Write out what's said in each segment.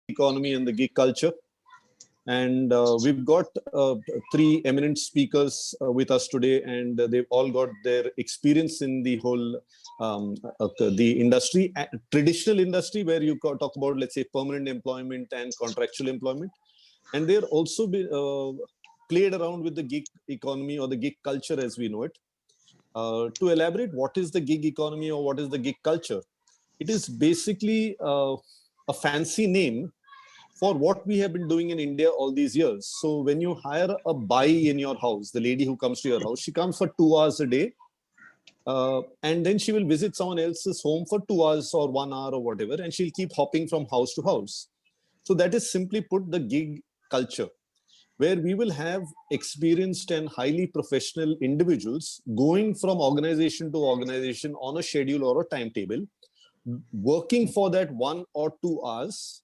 economy and the gig culture. And we've got three eminent speakers with us today, and they've all got their experience in the whole the industry, traditional industry, where you talk about, let's say, permanent employment and contractual employment. And they're also played around with the gig economy or the gig culture as we know it. To elaborate, what is the gig economy or what is the gig culture? It is basically a fancy name for what we have been doing in India all these years. So when you hire a bai in your house, the lady who comes to your house, she comes for 2 hours a day, and then she will visit someone else's home for 2 hours or 1 hour or whatever, and she'll keep hopping from house to house. So that is simply put the gig culture, where we will have experienced and highly professional individuals going from organization to organization on a schedule or a timetable, working for that 1 or 2 hours,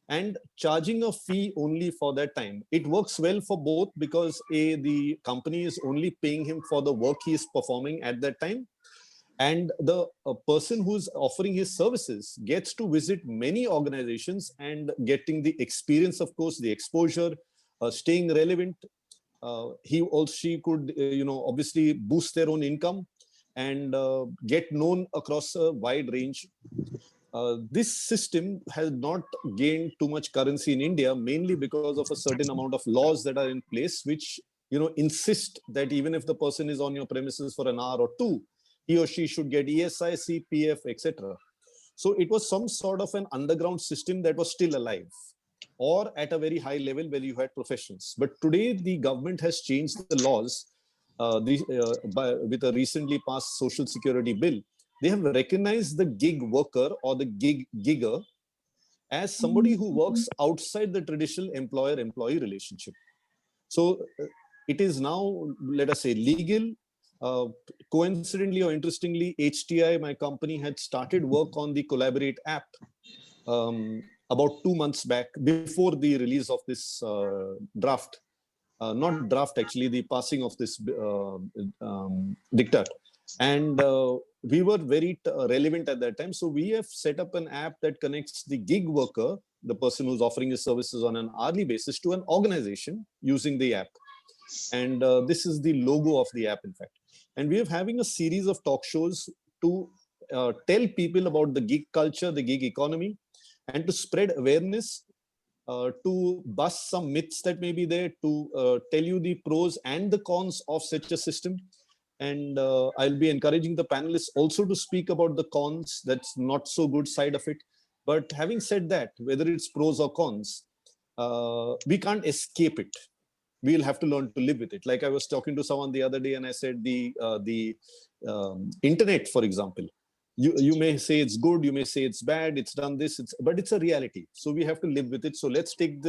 and charging a fee only for that time. It works well for both because the company is only paying him for the work he is performing at that time, and the person who's offering his services gets to visit many organizations and getting the experience, of course, the exposure, staying relevant. She could, obviously boost their own income and get known across a wide range. This system has not gained too much currency in India, mainly because of a certain amount of laws that are in place, which insist that even if the person is on your premises for an hour or two, he or she should get ESI, CPF, etc. So it was some sort of an underground system that was still alive, or at a very high level where you had professions. But today the government has changed the laws with a recently passed social security bill. They have recognized the gig worker or the gigger as somebody who works outside the traditional employer-employee relationship. So it is now, let us say, legal. Coincidentally or interestingly, HTI, my company, had started work on the CoLaBoRate app about 2 months back, before the release of this draft. Not draft, actually, the passing of this diktat. And we were very relevant at that time. So we have set up an app that connects the gig worker, the person who's offering his services on an hourly basis, to an organization using the app. And this is the logo of the app, in fact. And we are having a series of talk shows to tell people about the gig culture, the gig economy, and to spread awareness, to bust some myths that may be there, to tell you the pros and the cons of such a system. And I'll be encouraging the panelists also to speak about the cons, that's not so good side of it. But having said that, whether it's pros or cons, we can't escape it. We'll have to learn to live with it. Like I was talking to someone the other day, and I said the internet, for example, you may say it's good, you may say it's bad, it's done this, but it's a reality. So we have to live with it. So let's take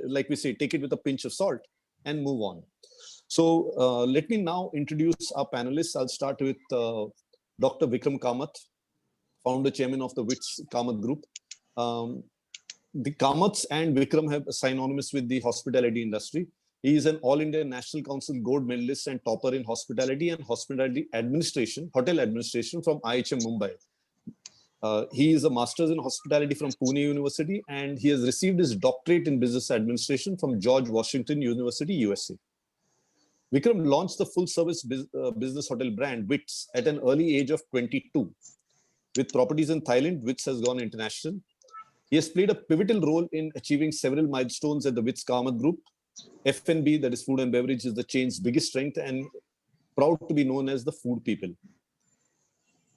like we say, take it with a pinch of salt and move on. So let me now introduce our panelists. I'll start with Dr. Vikram Kamat, founder chairman of the WITS Kamat Group. The Kamats and Vikram have synonymous with the hospitality industry. He is an All India National Council Gold Medalist and topper in hospitality and hospitality administration, hotel administration from IHM Mumbai. He is a master's in hospitality from Pune University, and he has received his doctorate in business administration from George Washington University, USA. Vikram launched the full-service business hotel brand WITS at an early age of 22. With properties in Thailand, WITS has gone international. He has played a pivotal role in achieving several milestones at the WITS Kamat Group. F&B, that is food and beverage, is the chain's biggest strength and proud to be known as the food people.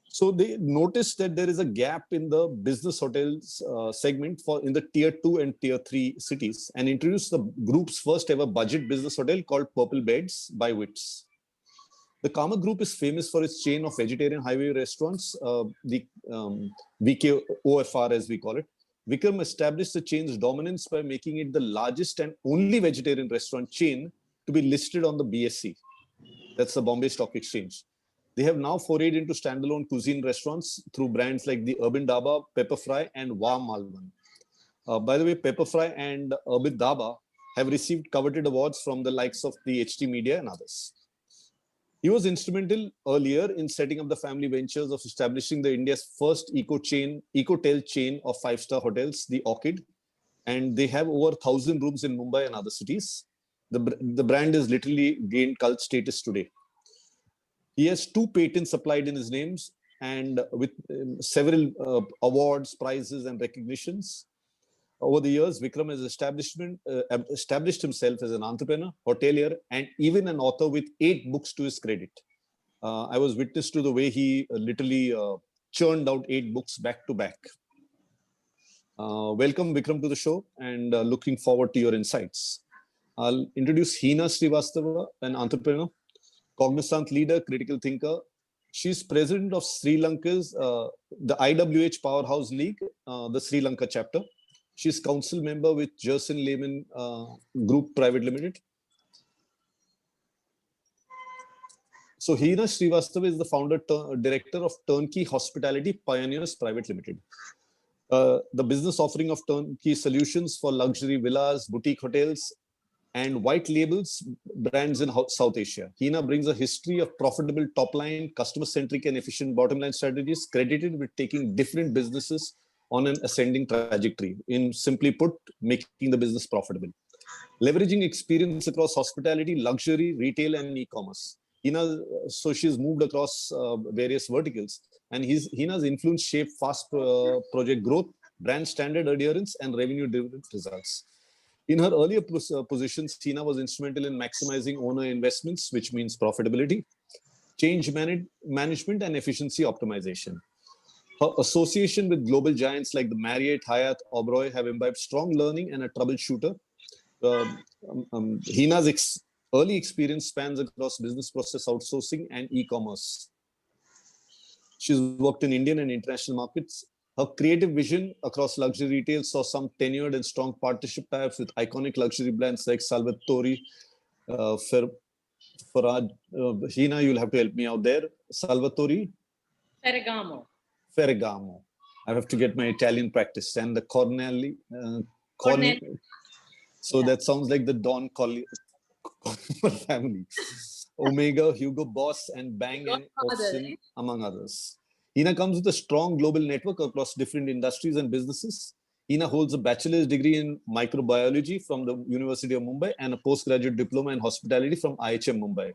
So they noticed that there is a gap in the business hotels segment in the tier 2 and tier 3 cities, and introduced the group's first ever budget business hotel called Purple Beds by WITS. The Kamat Group is famous for its chain of vegetarian highway restaurants, the VKOFR as we call it. Vikram established the chain's dominance by making it the largest and only vegetarian restaurant chain to be listed on the BSE. That's the Bombay Stock Exchange. They have now forayed into standalone cuisine restaurants through brands like the Urban Dhaba, Pepper Fry, and Wow Malvan. By the way, Pepper Fry and Urban Dhaba have received coveted awards from the likes of the HT Media and others. He was instrumental earlier in setting up the family ventures of establishing the India's first eco-tail chain of 5-star hotels, the Orchid, and they have over 1,000 rooms in Mumbai and other cities. The brand is literally gained cult status today. He has 2 patents applied in his names and with several awards, prizes, and recognitions. Over the years, Vikram has established himself as an entrepreneur, hotelier, and even an author with 8 books to his credit. I was witness to the way he literally churned out 8 books back to back. Welcome, Vikram, to the show, and looking forward to your insights. I'll introduce Heena Shrivastava, an entrepreneur, cognizant leader, critical thinker. She's president of Sri Lanka's, the IWH Powerhouse League, the Sri Lanka chapter. She's council member with Jerson Lehman Group Private Limited. So Heena Shrivastava is the founder director of Turnkey Hospitality Pioneers Private Limited. The business offering of turnkey solutions for luxury villas, boutique hotels, and white labels brands in South Asia. Heena brings a history of profitable top line, customer-centric and efficient bottom line strategies, credited with taking different businesses on an ascending trajectory. In simply put, making the business profitable. Leveraging experience across hospitality, luxury, retail, and e-commerce. Heena, so she's moved across various verticals, and Heena's influence shaped fast project growth, brand standard adherence, and revenue-driven results. In her earlier positions, Heena was instrumental in maximizing owner investments, which means profitability, change management, and efficiency optimization. Her association with global giants like the Marriott, Hyatt, Oberoi have imbibed strong learning and a troubleshooter. Heena's early experience spans across business process outsourcing and e-commerce. She's worked in Indian and international markets. Her creative vision across luxury retail saw some tenured and strong partnership ties with iconic luxury brands like Salvatore, Heena, you'll have to help me out there. Salvatore? Ferragamo. I have to get my Italian practice. And the Cornelli. So that sounds like the Don Corleone family. Omega, Hugo Boss, and Bang & Olufsen, among others. Heena comes with a strong global network across different industries and businesses. Heena holds a bachelor's degree in microbiology from the University of Mumbai and a postgraduate diploma in hospitality from IHM Mumbai.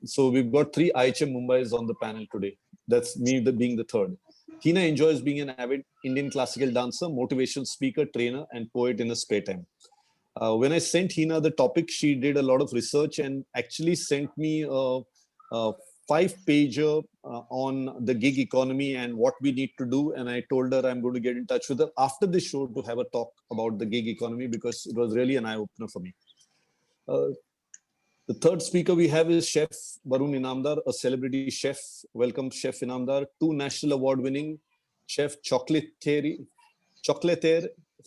So we've got 3 IHM Mumbais on the panel today. That's me being the third. Heena enjoys being an avid Indian classical dancer, motivational speaker, trainer, and poet in her spare time. When I sent Heena the topic, she did a lot of research and actually sent me a 5-pager on the gig economy and what we need to do. And I told her I'm going to get in touch with her after the show to have a talk about the gig economy because it was really an eye-opener for me. The third speaker we have is Chef Varun Inamdar, a celebrity chef. Welcome, Chef Inamdar. 2 national award-winning chef, chocolatier,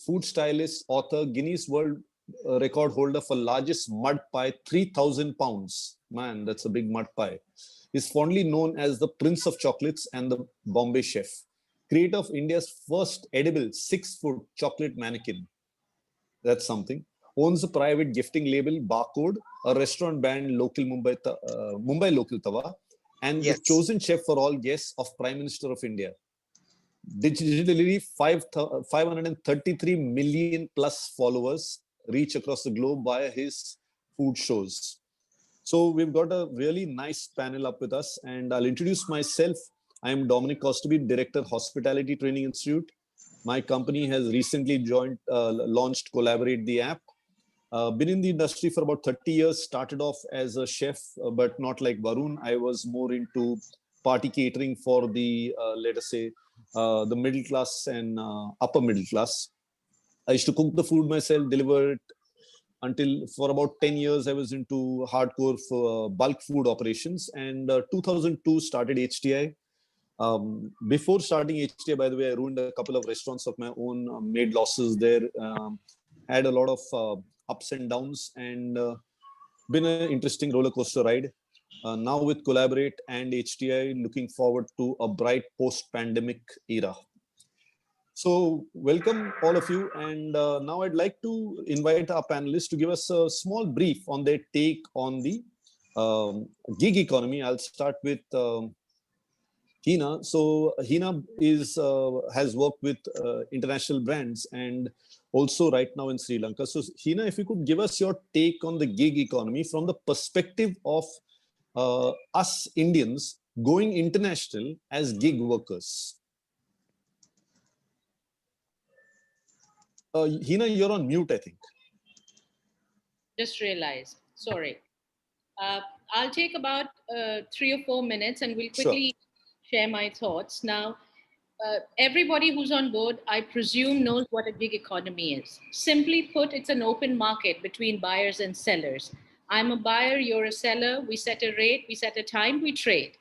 food stylist, author, Guinness World Record holder for largest mud pie, 3,000 pounds. Man, that's a big mud pie. Is fondly known as the Prince of Chocolates and the Bombay Chef. Creator of India's first edible 6-foot chocolate mannequin. That's something. Owns a private gifting label, Barcode, a restaurant brand, Mumbai Local Tawa, and the chosen chef for all guests of Prime Minister of India. Digitally, 533 million plus followers reach across the globe via his food shows. So we've got a really nice panel up with us, and I'll introduce myself. I am Dominic Kostabi, Director, Hospitality Training Institute. My company has recently launched CoLaBoRate, the app. Been in the industry for about 30 years, started off as a chef, but not like Varun. I was more into party catering for the, let us say, the middle class and upper middle class. I used to cook the food myself, deliver it until for about 10 years, I was into hardcore for bulk food operations. And 2002 started HTI. Before starting HTI, by the way, I ruined a couple of restaurants of my own, made losses there, had a lot of ups and downs, and been an interesting roller coaster ride. Now with CoLaBoRate and HTI, looking forward to a bright post-pandemic era. So welcome all of you. And now I'd like to invite our panelists to give us a small brief on their take on the gig economy. I'll start with Heena. So Heena has worked with international brands, and also right now in Sri Lanka. So Heena, if you could give us your take on the gig economy from the perspective of us Indians going international as gig workers. Heena, you're on mute, I think. Just realized. Sorry. Uh, I'll take about 3 or 4 minutes and we'll Sure. quickly share my thoughts. Now, everybody who's on board, I presume, knows what a gig economy is. Simply put, it's an open market between buyers and sellers. I'm a buyer, you're a seller, we set a rate, we set a time, we trade.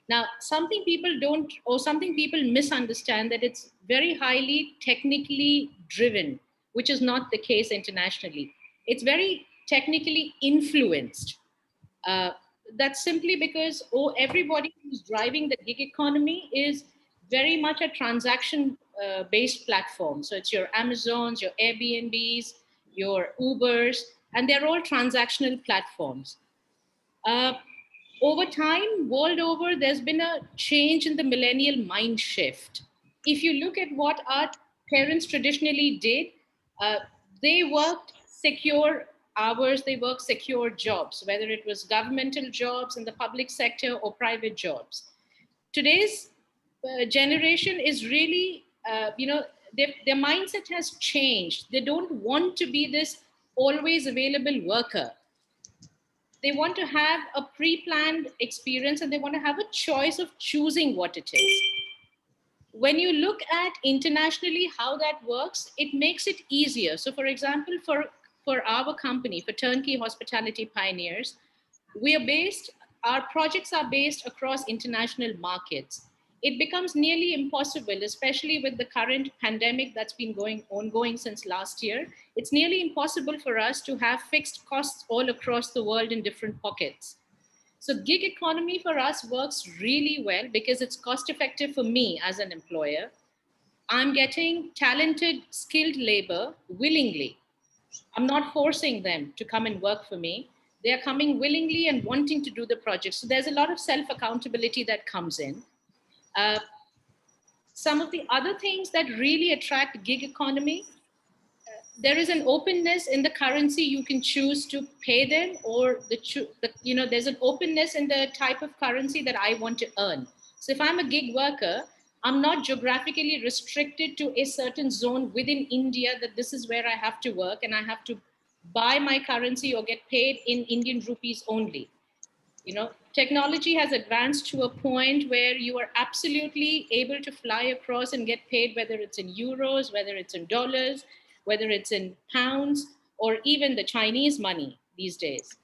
Now, something people don't, or something people misunderstand, that it's very highly technically driven, which is not the case internationally. It's very technically influenced. Uh, that's simply because everybody who's driving the gig economy is very much a transaction based platform. So it's your Amazons, your Airbnbs, your Ubers, and they're all transactional platforms. Uh, Over time, world over, there's been a change in the millennial mind shift. If you look at what our parents traditionally did, uh, they worked secure hours, they worked secure jobs, whether it was governmental jobs in the public sector or private jobs. Today's generation is really, their mindset has changed. They don't want to be this always available worker. They want to have a pre-planned experience and they want to have a choice of choosing what it is. When you look at internationally how that works, it makes it easier. So for example, for our company, for Turnkey Hospitality Pioneers, we are based, our projects are based across international markets. It becomes nearly impossible, especially with the current pandemic that's been ongoing since last year. It's nearly impossible for us to have fixed costs all across the world in different pockets. So gig economy for us works really well because it's cost effective for me as an employer. I'm getting talented, skilled labor willingly. I'm not forcing them to come and work for me. They are coming willingly and wanting to do the project. So there's a lot of self accountability that comes in. Uh, some of the other things that really attract gig economy, there is an openness in the currency you can choose to pay them, or there's an openness in the type of currency that I want to earn. So if I'm a gig worker, I'm not geographically restricted to a certain zone within India, that this is where I have to work and I have to buy my currency or get paid in Indian rupees only. Technology has advanced to a point where you are absolutely able to fly across and get paid, whether it's in euros, whether it's in dollars, whether it's in pounds, or even the Chinese money these days.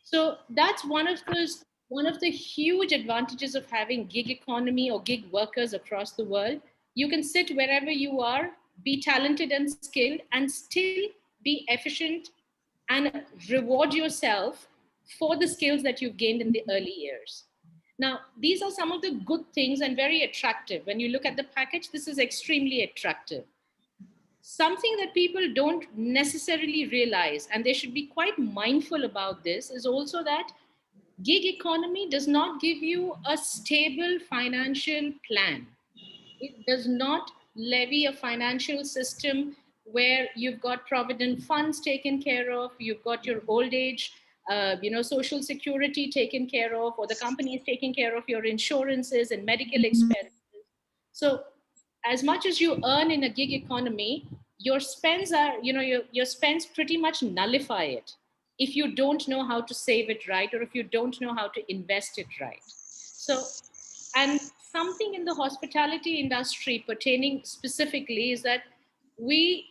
So that's one of the huge advantages of having gig economy or gig workers across the world. You can sit wherever you are, be talented and skilled, and still be efficient and reward yourself for the skills that you've gained in the early years. Now, these are some of the good things and very attractive. When you look at the package, this is extremely attractive. Something that people don't necessarily realize, and they should be quite mindful about this, is also that gig economy does not give you a stable financial plan. It does not levy a financial system where you've got provident funds taken care of, you've got your old age, social security taken care of, or the company is taking care of your insurances and medical expenses. So as much as you earn in a gig economy, your spends are, your spends pretty much nullify it if you don't know how to save it right, or if you don't know how to invest it right. So, and something in the hospitality industry pertaining specifically is that we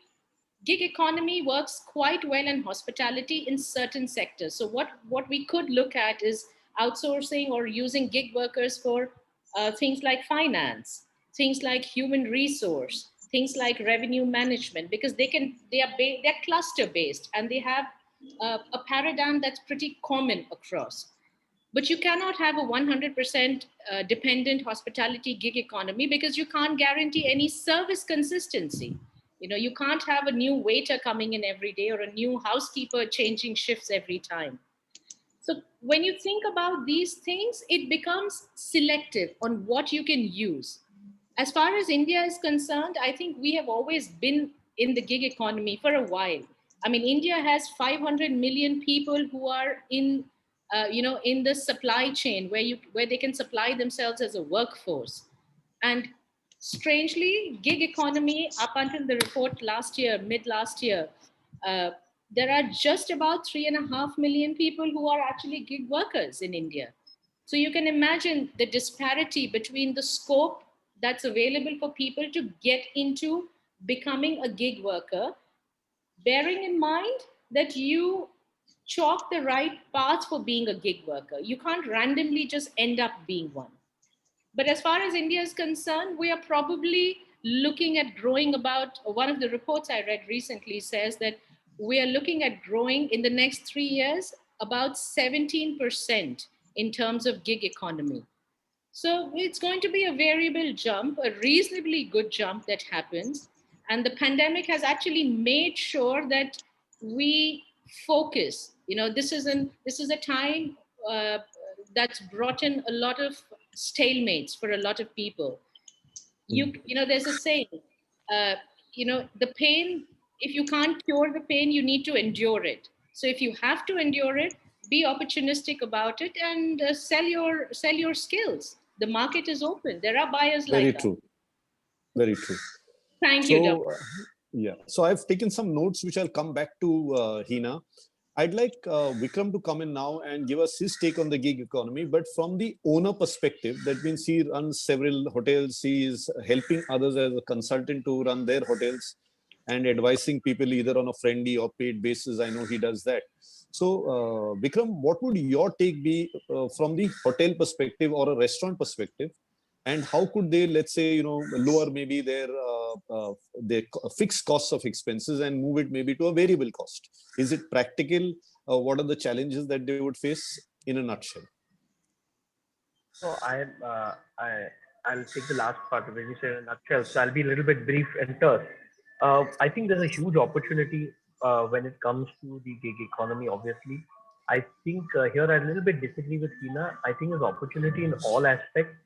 gig economy works quite well in hospitality in certain sectors. So what we could look at is outsourcing or using gig workers for things like finance, things like human resource, things like revenue management, because they're cluster based and they have a paradigm that's pretty common across. But you cannot have a 100% dependent hospitality gig economy because you can't guarantee any service consistency. You can't have a new waiter coming in every day or a new housekeeper changing shifts every time. So when you think about these things, it becomes selective on what you can use. As far as India is concerned, I think we have always been in the gig economy for a while. I mean, India has 500 million people who are in the supply chain where they can supply themselves as a workforce. And strangely, gig economy, up until the report last year, mid last year, uh, there are just about 3.5 million people who are actually gig workers in India. So you can imagine the disparity between the scope that's available for people to get into becoming a gig worker, bearing in mind that you chalk the right path for being a gig worker. You can't randomly just end up being one. But as far as India is concerned, we are probably looking at growing about, one of the reports I read recently says that we are looking at growing in the next 3 years about 17% in terms of gig economy. So it's going to be a variable jump, a reasonably good jump that happens. And the pandemic has actually made sure that we focus. This is a time uh, that's brought in a lot of stalemates for a lot of people. There's a saying, uh, the pain, if you can't cure the pain, you need to endure it. So if you have to endure it, be opportunistic about it and sell your skills. The market is open. There are buyers Very like us. true. Very true. Thank you, Dom. So, yeah. So I've taken some notes, which I'll come back to, Heena. I'd like Vikram to come in now and give us his take on the gig economy, but from the owner perspective. That means he runs several hotels. He is helping others as a consultant to run their hotels and advising people either on a friendly or paid basis. I know he does that. So, Vikram, what would your take be from the hotel perspective or a restaurant perspective? And how could they, let's say, lower maybe their fixed costs of expenses and move it maybe to a variable cost? Is it practical? What are the challenges that they would face in a nutshell? So I'll take the last part of it. You said in a nutshell. So I'll be a little bit brief and terse. I think there's a huge opportunity when it comes to the gig economy. Obviously, I think here I a little bit disagree with Heena. I think there's opportunity in all aspects,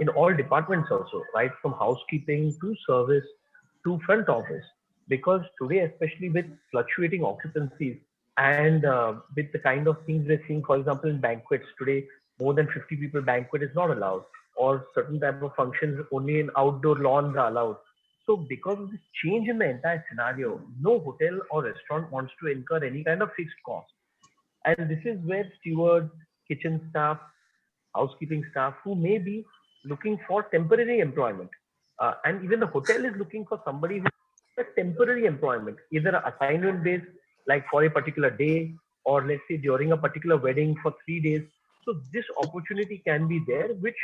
in all departments also, right from housekeeping to service to front office. Because today, especially with fluctuating occupancies and with the kind of things we're seeing, for example, in banquets today, more than 50 people banquet is not allowed, or certain type of functions only in outdoor lawns are allowed. So because of this change in the entire scenario, no hotel or restaurant wants to incur any kind of fixed cost. And this is where stewards, kitchen staff, housekeeping staff who may be looking for temporary employment. And even the hotel is looking for somebody who has a temporary employment, either an assignment based, like for a particular day, or let's say during a particular wedding for 3 days. So this opportunity can be there, which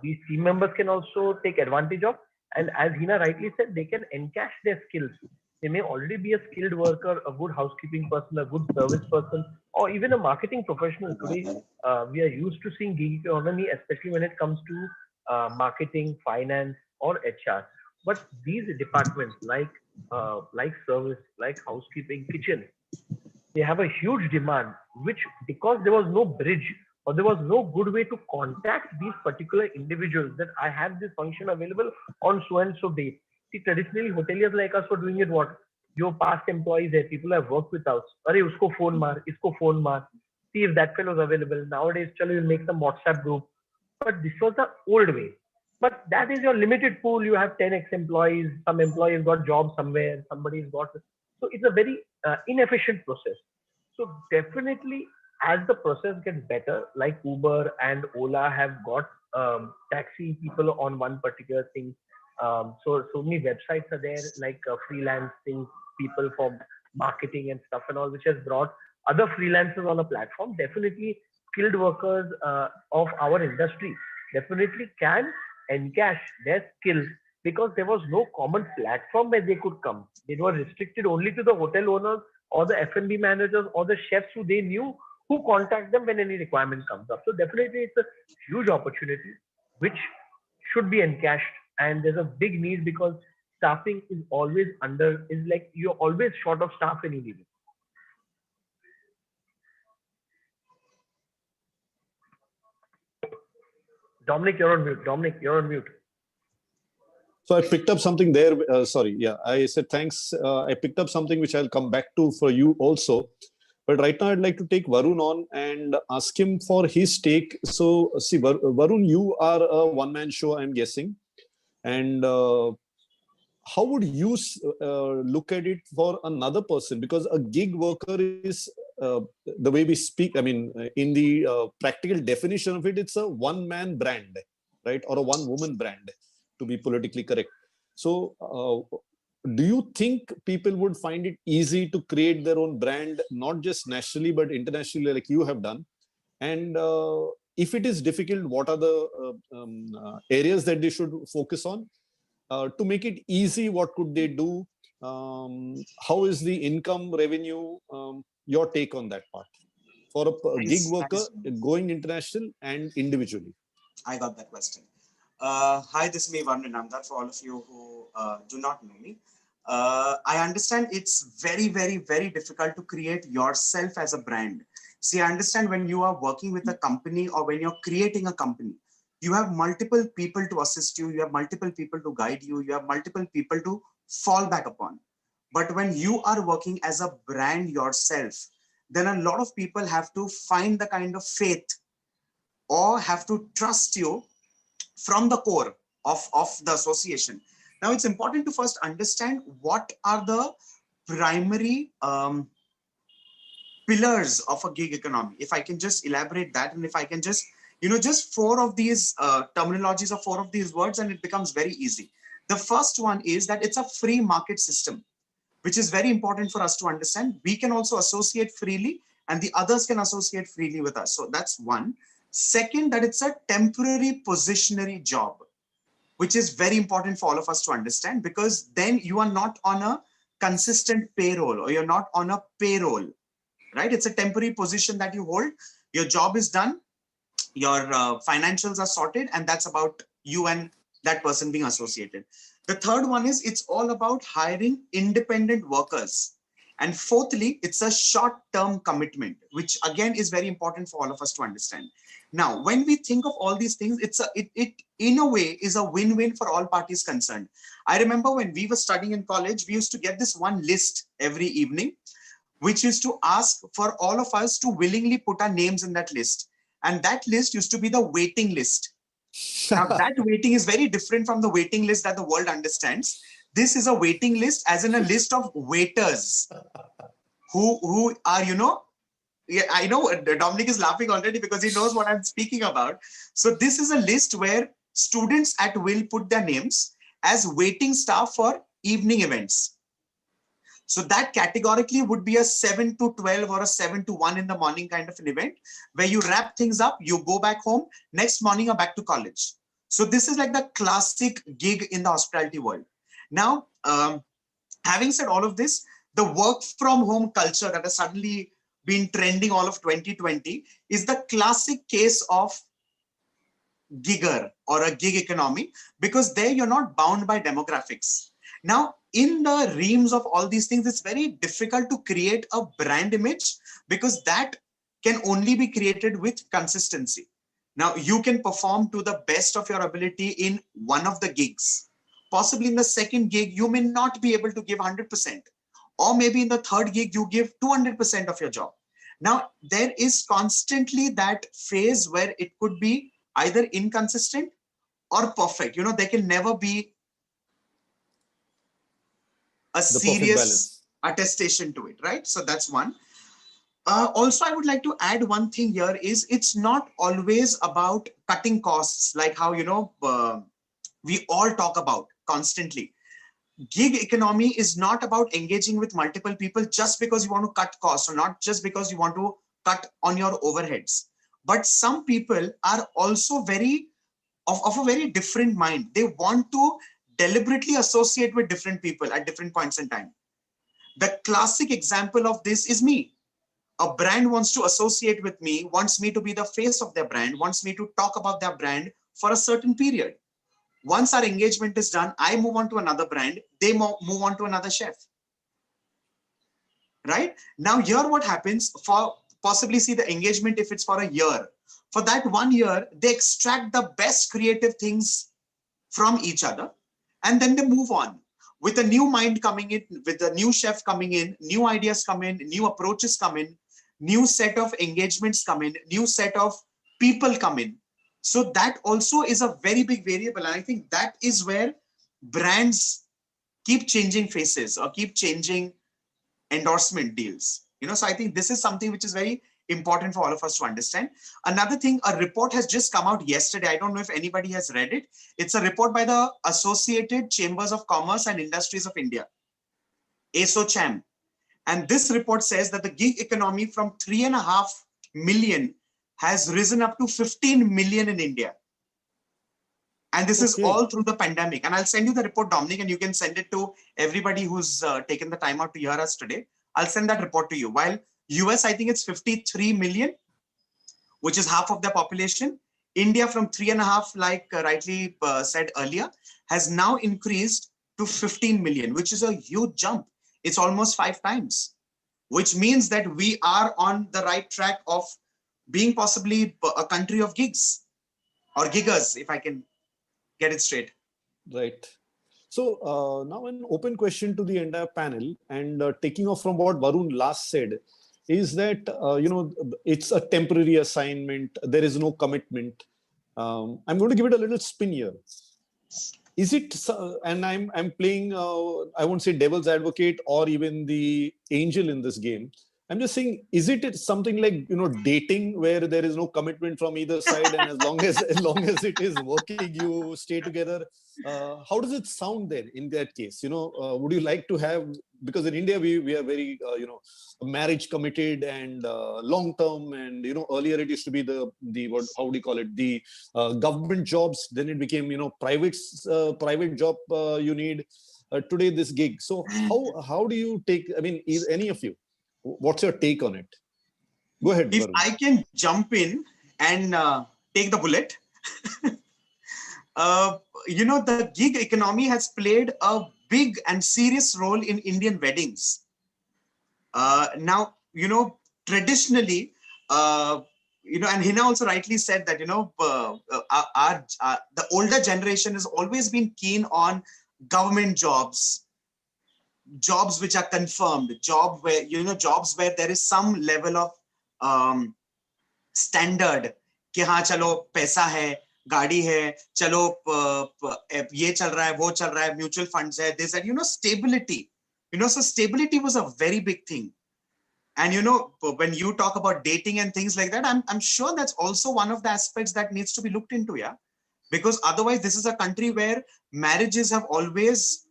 these team members can also take advantage of. And as Hina rightly said, they can encash their skills. They may already be a skilled worker, a good housekeeping person, a good service person, or even a marketing professional. Today, we are used to seeing gig economy, especially when it comes to marketing, finance, or HR. But these departments like service, like housekeeping, kitchen, they have a huge demand, which because there was no bridge or there was no good way to contact these particular individuals that I have this function available on so and so date. See, traditionally, hoteliers like us were doing it what? Your past employees there, people have worked with us. Arey, usko phone mar, isko phone mar. See if that fellow is available. Nowadays, chalo, you'll make some WhatsApp group. But this was the old way. But that is your limited pool. You have 10x employees. Some employees got jobs somewhere. Somebody's got. So it's a very inefficient process. So definitely, as the process gets better, like Uber and Ola have got taxi people on one particular thing. So many websites are there, like freelancing people for marketing and stuff and all, which has brought other freelancers on a platform. Definitely, skilled workers of our industry definitely can encash their skills because there was no common platform where they could come. They were restricted only to the hotel owners or the F&B managers or the chefs who they knew who contact them when any requirement comes up. So definitely it's a huge opportunity which should be encashed, and there's a big need because staffing is always is like you're always short of staff in India. Dominic, you're on mute. Dominic, you're on mute. So I picked up something there. Sorry, yeah, I said thanks. I picked up something which I'll come back to for you also. But right now, I'd like to take Varun on and ask him for his take. So, see, Varun, you are a one-man show, I'm guessing. And how would you look at it for another person? Because a gig worker is, the way we speak, I mean, in the practical definition of it, it's a one-man brand, right? Or a one-woman brand, to be politically correct. So, do you think people would find it easy to create their own brand, not just nationally, but internationally, like you have done? And if it is difficult, what are the areas that they should focus on? To make it easy, what could they do? How is the income revenue? Your take on that part for a gig worker going international and individually? I got that question. Hi, this is me, Varun, Inamdar. For all of you who do not know me, I understand it's very, very, very difficult to create yourself as a brand. See, I understand when you are working with a company or when you're creating a company, you have multiple people to assist you, you have multiple people to guide you, you have multiple people to fall back upon. But when you are working as a brand yourself, then a lot of people have to find the kind of faith or have to trust you from the core of the association. Now, it's important to first understand what are the primary pillars of a gig economy. If I can just elaborate that, and if I can just, just four of these terminologies or four of these words, and it becomes very easy. The first one is that it's a free market system, which is very important for us to understand. We can also associate freely and the others can associate freely with us. So that's one. Second, that it's a temporary positionary job, which is very important for all of us to understand, because then you are not on a consistent payroll or you're not on a payroll, right? It's a temporary position that you hold. Your job is done, your financials are sorted, and that's about you and that person being associated. The third one is it's all about hiring independent workers. And fourthly, it's a short-term commitment, which again is very important for all of us to understand. Now, when we think of all these things, it in a way is a win-win for all parties concerned. I remember when we were studying in college, we used to get this one list every evening, which used to ask for all of us to willingly put our names in that list. And that list used to be the waiting list. Now, that waiting is very different from the waiting list that the world understands. This is a waiting list, as in a list of waiters who are, yeah, I know Dominic is laughing already because he knows what I'm speaking about. So this is a list where students at will put their names as waiting staff for evening events. So that categorically would be a 7 to 12 or a 7 to 1 in the morning kind of an event where you wrap things up, you go back home, next morning you're back to college. So this is like the classic gig in the hospitality world. Now, having said all of this, the work from home culture that has suddenly been trending all of 2020 is the classic case of gigger or a gig economy, because there you're not bound by demographics. Now, in the realms of all these things, it's very difficult to create a brand image because that can only be created with consistency. Now, you can perform to the best of your ability in one of the gigs. Possibly in the second gig, you may not be able to give 100%. Or maybe in the third gig, you give 200% of your job. Now, there is constantly that phase where it could be either inconsistent or perfect. There can never be a serious attestation to it, right? So that's one. Also, I would like to add one thing here is it's not always about cutting costs, like how, we all talk about constantly. Gig economy is not about engaging with multiple people just because you want to cut costs or not just because you want to cut on your overheads. But some people are also of a very different mind. They want to deliberately associate with different people at different points in time. The classic example of this is me. A brand wants to associate with me, wants me to be the face of their brand, wants me to talk about their brand for a certain period. Once our engagement is done, I move on to another brand, they move on to another chef. Right? Now, here what happens for possibly see the engagement if it's for a year. For that 1 year, they extract the best creative things from each other. and then they move on with a new mind coming in, with a new chef coming in, new ideas come in, new approaches come in, new set of engagements come in, new set of people come in. So that also is a very big variable. And I think that is where brands keep changing faces or keep changing endorsement deals. So I think this is something which is very important for all of us to understand. Another thing, a report has just come out yesterday. I don't know if anybody has read it. It's a report by the Associated Chambers of Commerce and Industries of India, ASOCHAM. And this report says that the gig economy from 3.5 million has risen up to 15 million in India. And this is all through the pandemic. And I'll send you the report, Dominic, and you can send it to everybody who's taken the time out to hear us today. I'll send that report to you. While US, I think it's 53 million, which is half of the population. India from 3.5, like rightly said earlier, has now increased to 15 million, which is a huge jump. It's almost 5 times, which means that we are on the right track of being possibly a country of gigs or giggers, if I can get it straight. Right. So now an open question to the entire panel, and taking off from what Varun last said, is that, it's a temporary assignment. There is no commitment. I'm going to give it a little spin here. Is it, and I'm playing, I won't say devil's advocate or even the angel in this game. I'm just saying, is it something like, dating, where there is no commitment from either side, and as long as it is working, you stay together? How does it sound then in that case? Would you like to have, because in India we are very marriage committed and long term, and earlier it used to be the what, how do you call it, the government jobs, then it became private job you need, today this gig. So how do you take, I mean, any of you, what's your take on it? Go ahead, If Varun. I can jump in and take the bullet. The gig economy has played a big and serious role in Indian weddings. Now, traditionally, and Heena also rightly said that, the older generation has always been keen on government jobs which are confirmed, jobs where there is some level of standard, कि हाँ चलो पैसा है, गाड़ी है, चलो ये चल रहा है, वो चल रहा है, mutual funds है, this, and stability. So stability was a very big thing. And when you talk about dating and things like that, I'm sure that's also one of the aspects that needs to be looked into, yeah. Because otherwise, this is a country where marriages have always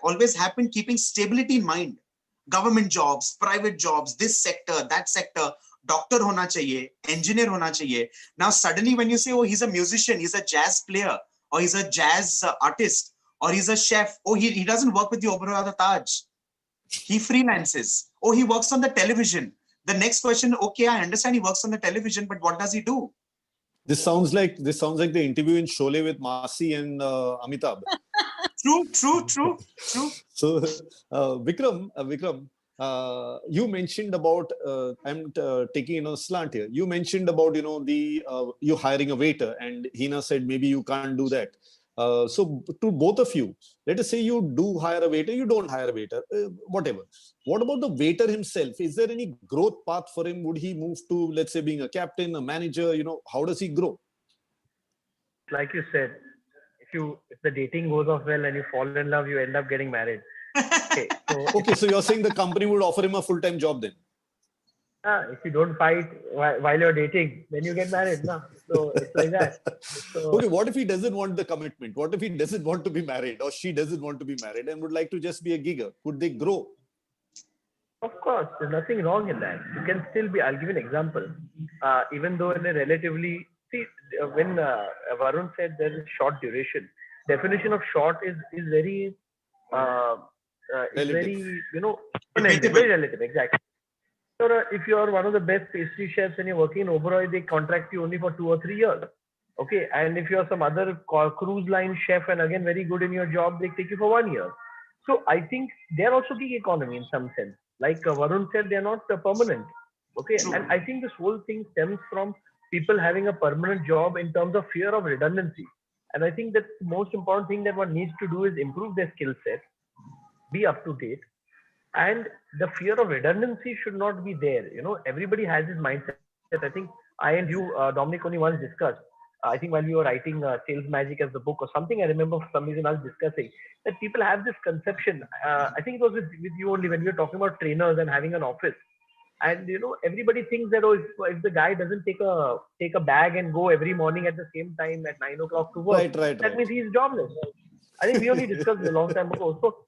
always happened keeping stability in mind. Government jobs, private jobs, this sector, that sector, doctor hona chahiye, engineer hona chahiye. Now suddenly when you say, oh, he's a musician, he's a jazz player, or he's a jazz artist, or he's a chef, oh, he doesn't work with the Oberoi or the Taj. He freelances. Oh, he works on the television. The next question, okay, I understand he works on the television, but what does he do? This sounds like the interview in Sholay with Masi and Amitabh. True. So, Vikram, you mentioned about, I'm taking a slant here. You mentioned about, you hiring a waiter, and Heena said maybe you can't do that. So to both of you, let us say you do hire a waiter, you don't hire a waiter, whatever. What about the waiter himself? Is there any growth path for him? Would he move to, let's say, being a captain, a manager? How does he grow? Like you said, if the dating goes off well and you fall in love, you end up getting married. Okay, so you're saying the company would offer him a full-time job then? If you don't fight while you're dating, then you get married. No? So it's like that. Okay, what if he doesn't want the commitment? What if he doesn't want to be married, or she doesn't want to be married and would like to just be a gigger? Could they grow? Of course, there's nothing wrong in that. You can still be, I'll give you an example. Even though in a relatively, when Varun said there is short duration, definition of short is very, very, very relative, exactly. So if you're one of the best pastry chefs and you're working in Oberoi, they contract you only for 2 or 3 years. Okay. And if you're some other cruise line chef and again very good in your job, they take you for 1 year. So I think they're also gig economy in some sense. Like Varun said, they're not permanent. Okay. True. And I think this whole thing stems from people having a permanent job in terms of fear of redundancy. And I think that the most important thing that one needs to do is improve their skill set, be up to date, and the fear of redundancy should not be there. Everybody has this mindset. I think I and you, Dominic, only once discussed. I think while we were writing Sales Magic as the book or something, I remember for some reason us discussing that people have this conception. I think it was with you only when we were talking about trainers and having an office. And everybody thinks that if the guy doesn't take a bag and go every morning at the same time at 9 o'clock to work, that means he's jobless. I think we only discussed a long time ago. So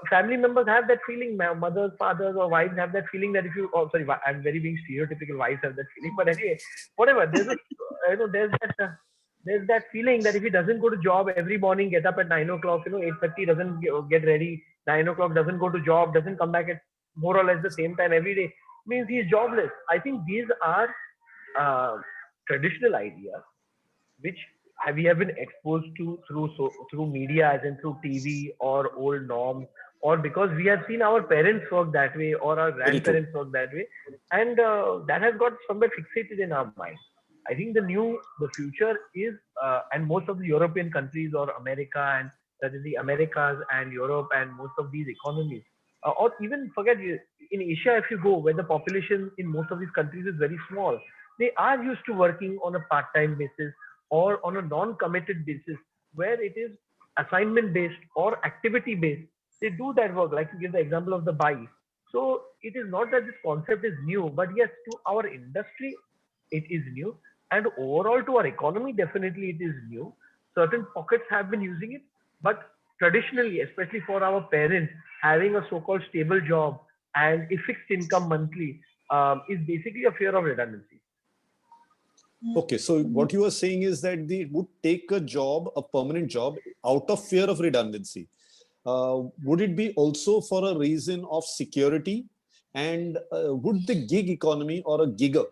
family members have that feeling. Mothers, fathers, or wives have that feeling that if you, I'm very being stereotypical. Wives have that feeling, but anyway, whatever. There's that feeling that if he doesn't go to job every morning, get up at 9 o'clock, 8:30 doesn't get ready, 9 o'clock doesn't go to job, doesn't come back at more or less the same time every day, means he's jobless. I think these are traditional ideas which we have been exposed to through media, as in through TV or old norms, or because we have seen our parents work that way or our grandparents work that way, and that has got somewhere fixated in our mind. I think the future is, and most of the European countries or America, and that is the Americas and Europe and most of these economies, or even forget in Asia, if you go, where the population in most of these countries is very small, they are used to working on a part-time basis or on a non-committed basis, where it is assignment based or activity based. They do that work, like you give the example of the buy. So it is not that this concept is new, but yes, to our industry, it is new. And overall to our economy, definitely it is new. Certain pockets have been using it, but traditionally, especially for our parents, having a so-called stable job and a fixed income monthly is basically a fear of redundancy. Okay, so what you are saying is that they would take a permanent job, out of fear of redundancy. Would it be also for a reason of security? And would the gig economy or a gigger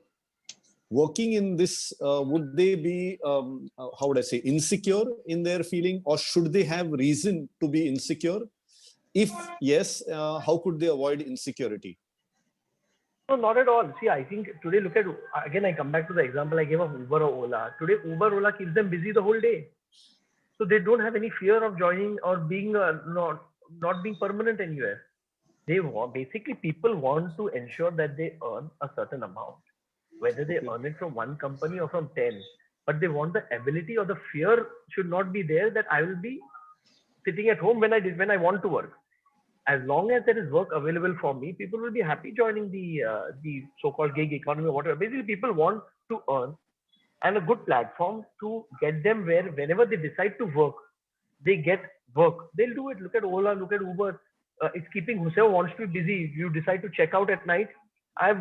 working in this, would they be, how would I say, insecure in their feeling, or should they have reason to be insecure? If yes, how could they avoid insecurity? No, not at all. See, I think today, look at, again, I come back to the example I gave of Uber or Ola. Today, Uber, Ola keeps them busy the whole day. So they don't have any fear of joining or being not being permanent anywhere. Basically, people want to ensure that they earn a certain amount, whether they earn it from one company or from 10. But they want the ability, or the fear should not be there that I will be sitting at home when I want to work. As long as there is work available for me, people will be happy joining the so-called gig economy or whatever. Basically, people want to earn, and a good platform to get them where whenever they decide to work, they get work. They'll do it. Look at Ola, look at Uber. It's keeping whoever wants to be busy. You decide to check out at night. I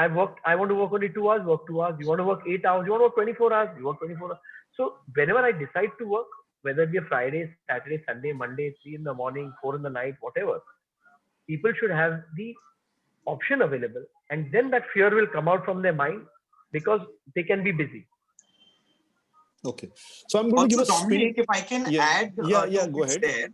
want to work only 2 hours, work 2 hours. You want to work 8 hours, you want to work 24 hours, you work 24 hours. So whenever I decide to work, whether it be a Friday, Saturday, Sunday, Monday, 3 in the morning, 4 in the night, whatever, people should have the option available, and then that fear will come out from their mind because they can be busy. Okay, so I'm going to give a Dominic, if I can add go ahead. there,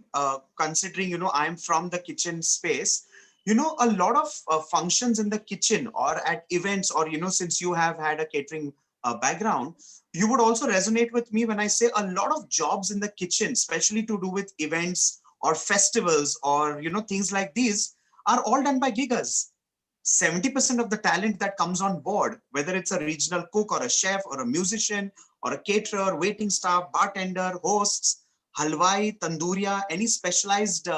considering I'm from the kitchen space, a lot of functions in the kitchen or at events, or since you have had a catering background, you would also resonate with me when I say a lot of jobs in the kitchen, especially to do with events or festivals or things like these, are all done by giggers. 70% of the talent that comes on board, whether it's a regional cook or a chef or a musician or a caterer, waiting staff, bartender, hosts, halwai, tandooriya, any specialized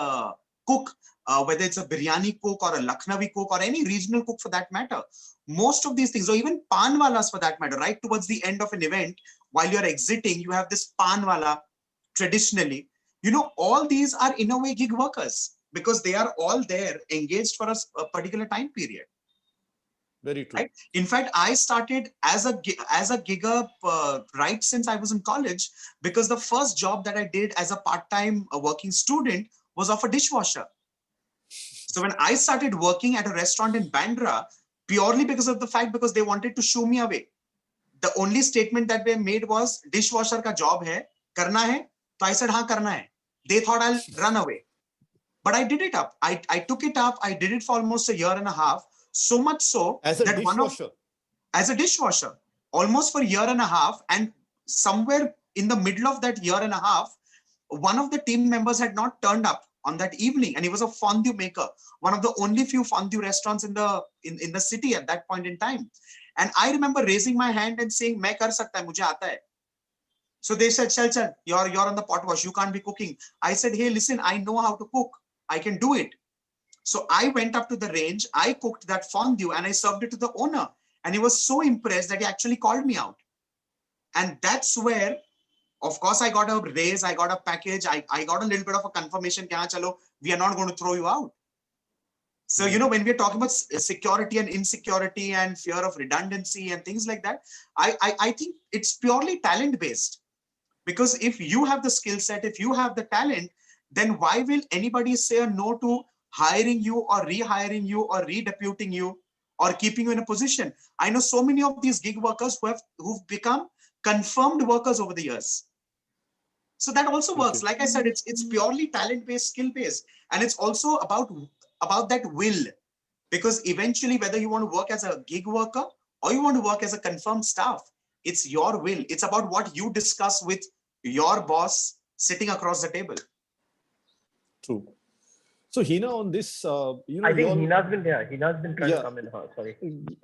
cook, whether it's a biryani cook or a Lucknowi cook or any regional cook for that matter, most of these things, or even panwalas for that matter, right towards the end of an event, while you're exiting, you have this panwala traditionally. All these are in a way gig workers, because they are all there engaged for a particular time period. Very true. Right? In fact, I started as a gigger right since I was in college, because the first job that I did as a part-time working student was of a dishwasher. So when I started working at a restaurant in Bandra, purely because of the fact, because they wanted to shoo me away. The only statement that they made was, dishwasher ka job hai, karna hai? So I said, haan, karna hai. They thought I'll run away. But I did it up. I took it up. I did it for almost a year and a half. So much so as a that dishwasher. As a dishwasher, almost for a year and a half. And somewhere in the middle of that year and a half, one of the team members had not turned up on that evening, and he was a fondue maker, one of the only few fondue restaurants in the city at that point in time. And I remember raising my hand and saying, "Main kar sakta hai, mujhe aata hai." So they said, "Chal, you're on the pot wash, you can't be cooking." I said, "Hey, listen, I know how to cook. I can do it." So I went up to the range, I cooked that fondue and I served it to the owner. And he was so impressed that he actually called me out. And that's where, of course, I got a raise, I got a package, I got a little bit of a confirmation, chalo, we are not going to throw you out. So, you know, when we're talking about security and insecurity and fear of redundancy and things like that, I think it's purely talent-based. Because if you have the skill set, if you have the talent, then why will anybody say no to hiring you or rehiring you or redeputing you or keeping you in a position? I know so many of these gig workers who've become confirmed workers over the years. So that also works. Like I said, it's purely talent-based, skill-based, and it's also about that will. Because eventually, whether you want to work as a gig worker or you want to work as a confirmed staff, it's your will. It's about what you discuss with your boss sitting across the table. True. So Heena, on this, you know, I think Heena's been trying to come in. Sorry.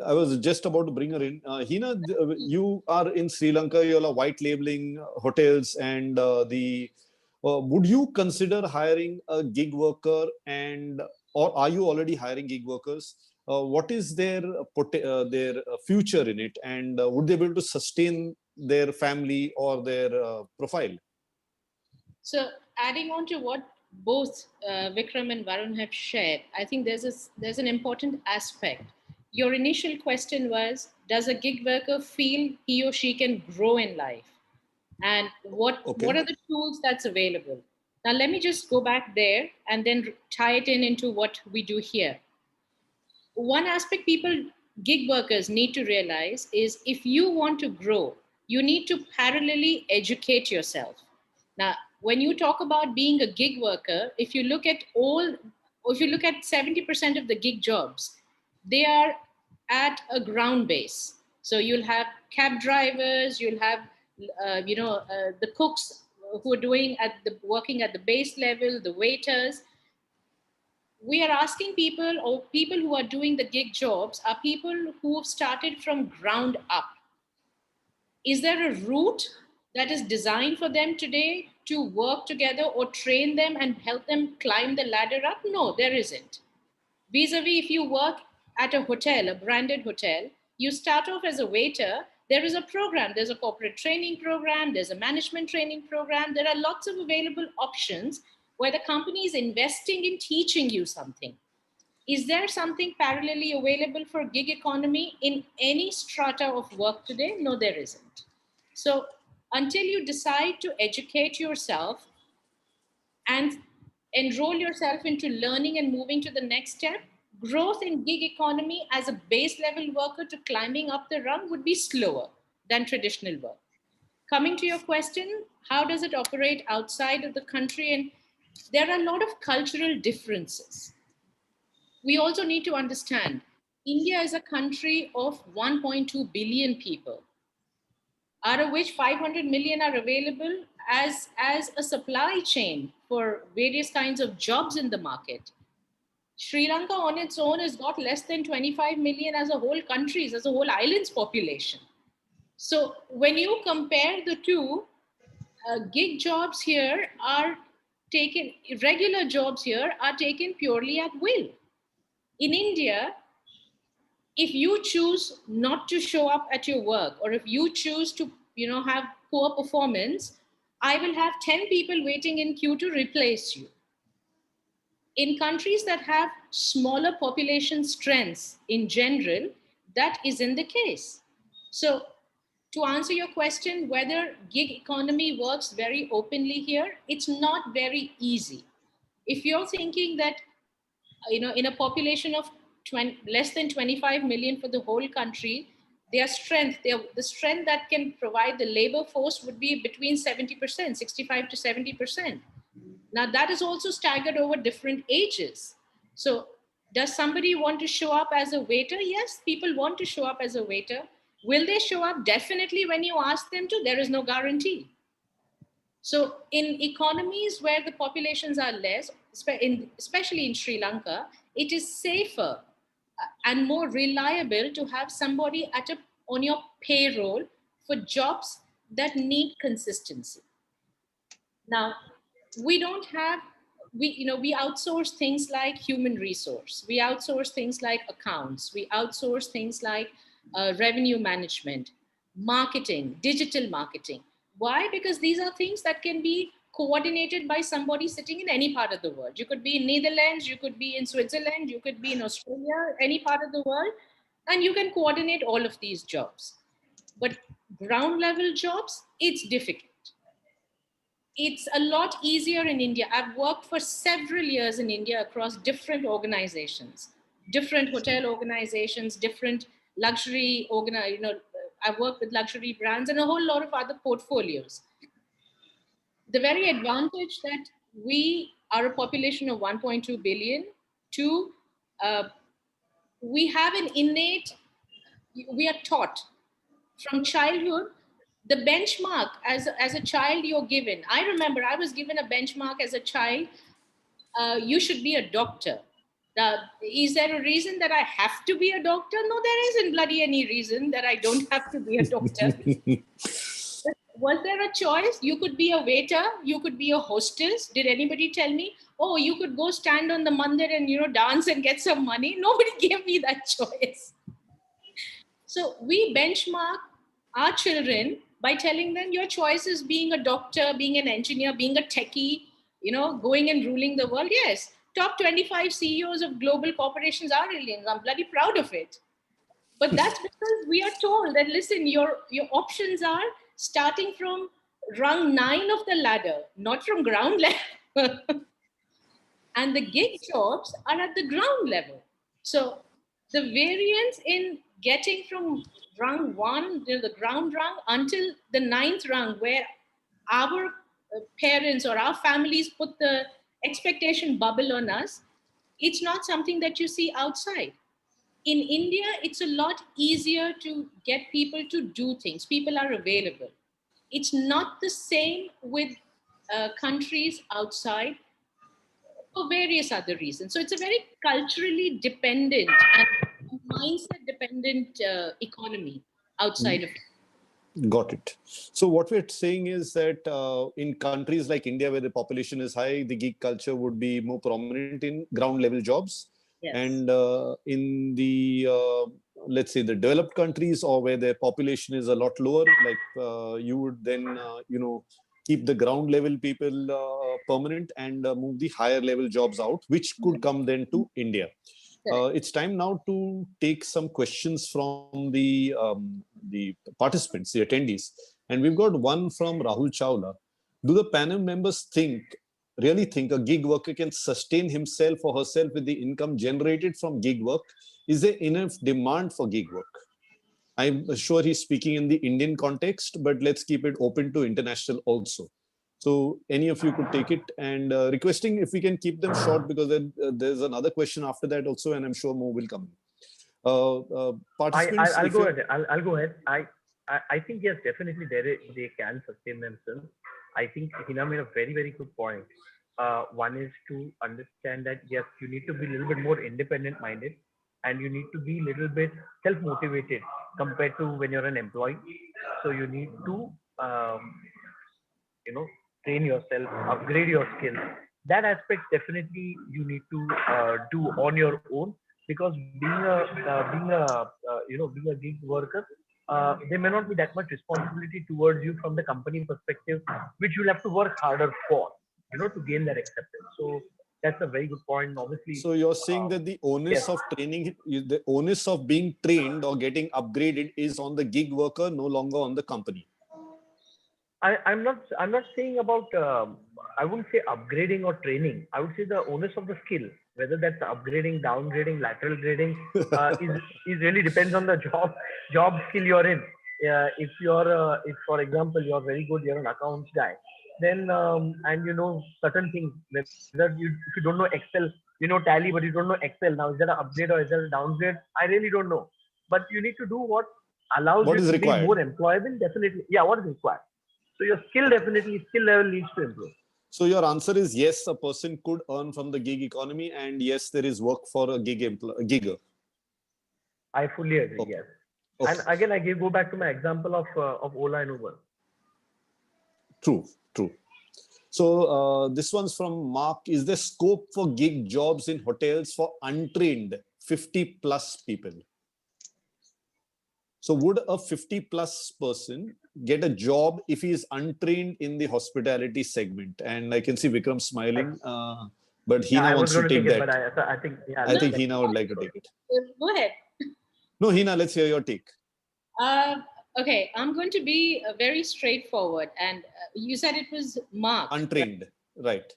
I was just about to bring her in. Heena, you are in Sri Lanka. You all are white labeling hotels, and would you consider hiring a gig worker, or are you already hiring gig workers? What is their future in it, and would they be able to sustain their family or their profile? So adding on to what both Vikram and Varun have shared, I think there's an important aspect. Your initial question was, does a gig worker feel he or she can grow in life? And what are the tools that's available? Now, let me just go back there and then tie it into what we do here. One aspect gig workers need to realize is if you want to grow, you need to parallelly educate yourself. Now, when you talk about being a gig worker, if you look at 70% of the gig jobs, they are at a ground base. So you'll have cab drivers, you'll have the cooks who are working at the base level, the waiters. We are asking people, or people who are doing the gig jobs are people who have started from ground up. Is there a route that is designed for them today to work together or train them and help them climb the ladder up? No, there isn't. Vis-a-vis, if you work at a hotel, a branded hotel, you start off as a waiter. There is a program. There's a corporate training program. There's a management training program. There are lots of available options where the company is investing in teaching you something. Is there something parallelly available for gig economy in any strata of work today? No, there isn't. So until you decide to educate yourself and enroll yourself into learning and moving to the next step, growth in gig economy as a base level worker to climbing up the rung would be slower than traditional work. Coming to your question, how does it operate outside of the country? And there are a lot of cultural differences. We also need to understand India is a country of 1.2 billion people, out of which 500 million are available as a supply chain for various kinds of jobs in the market. Sri Lanka on its own has got less than 25 million as a whole country, as a whole island's population. So when you compare the two, gig jobs here are taken, regular jobs here are taken purely at will. In India, if you choose not to show up at your work, or if you choose to have poor performance, I will have 10 people waiting in queue to replace you. In countries that have smaller population strengths in general, that isn't the case. So to answer your question, whether gig economy works very openly here, it's not very easy. If you're thinking that, in a population of less than 25 million for the whole country, the strength that can provide the labor force would be between 70%, 65 to 70%. Now that is also staggered over different ages. So does somebody want to show up as a waiter? Yes, people want to show up as a waiter. Will they show up? Definitely when you ask them to. There is no guarantee. So in economies where the populations are less, especially in Sri Lanka, it is safer and more reliable to have somebody on your payroll for jobs that need consistency. Now, we don't have, we outsource things like human resource. We outsource things like accounts. We outsource things like revenue management, marketing, digital marketing. Why? Because these are things that can be coordinated by somebody sitting in any part of the world. You could be in Netherlands, you could be in Switzerland, you could be in Australia, any part of the world, and you can coordinate all of these jobs. But ground level jobs, it's difficult. It's a lot easier in India. I've worked for several years in India across different organizations, different hotel organizations, different luxury I've worked with luxury brands and a whole lot of other portfolios. The very advantage that we are a population of 1.2 billion, two, uh, we have an innate, we are taught from childhood the benchmark as a child you're given. I remember I was given a benchmark as a child. You should be a doctor. Is there a reason that I have to be a doctor? No, there isn't bloody any reason that I don't have to be a doctor. Was there a choice? You could be a waiter, you could be a hostess. Did anybody tell me, oh, you could go stand on the mandir and dance and get some money? Nobody gave me that choice. So we benchmark our children by telling them your choice is being a doctor, being an engineer, being a techie, going and ruling the world. Yes, top 25 CEOs of global corporations are aliens. I'm bloody proud of it. But that's because we are told that, listen, your options are starting from rung 9 of the ladder, not from ground level. And the gig jobs are at the ground level. So the variance in getting from rung 1, the ground rung, until the 9th rung, where our parents or our families put the expectation bubble on us, it's not something that you see outside. In India, it's a lot easier to get people to do things. People are available. It's not the same with countries outside for various other reasons. So it's a very culturally dependent and mindset dependent economy outside of it. Got it. So what we're saying is that in countries like India, where the population is high, the gig culture would be more prominent in ground level jobs. Yes. And in the, let's say, the developed countries, or where their population is a lot lower, like you would then, keep the ground level people permanent and move the higher level jobs out, which could come then to India. It's time now to take some questions from the participants, the attendees. And we've got one from Rahul Chawla. Do the panel members really think a gig worker can sustain himself or herself with the income generated from gig work? Is there enough demand for gig work? I'm sure he's speaking in the Indian context, but let's keep it open to international also. So any of you could take it, and requesting if we can keep them short, because then, there's another question after that also, and I'm sure more will come. Participants, I'll go ahead. I'll go ahead. I think yes, definitely they can sustain themselves. I think Heena made a very, very good point. One is to understand that yes, you need to be a little bit more independent minded, and you need to be a little bit self motivated compared to when you're an employee. So you need to train yourself, upgrade your skills. That aspect definitely you need to do on your own, because being a gig worker, there may not be that much responsibility towards you from the company perspective, which you'll have to work harder for, to gain that acceptance. So that's a very good point. Obviously. So you're saying that the onus of training, the onus of being trained or getting upgraded is on the gig worker, no longer on the company. I'm not saying about I wouldn't say upgrading or training. I would say the onus of the skill, whether that's upgrading, downgrading, lateral grading, is really depends on the job skill you're in. If for example you're very good, you're an accounts guy, then and you know certain things, whether if you don't know Excel, you know Tally, but you don't know Excel. Now is that an upgrade or is that a downgrade? I really don't know. But you need to do what allows you to be more employable. Definitely, yeah. What is required? So your skill level needs to improve. So your answer is yes, a person could earn from the gig economy, and yes, there is work for a gigger. I fully agree. Okay. Yes. Okay. And again, I go back to my example of Ola and Uber. True. So this one's from Mark. Is there scope for gig jobs in hotels for untrained 50 plus people? So would a 50 plus person get a job if he is untrained in the hospitality segment? And I can see Vikram smiling, but Heena wants to take that. But I think I think Heena would like to take it. Go ahead. No, Heena, let's hear your take. Okay, I'm going to be very straightforward. And you said it was Mark. Untrained, right?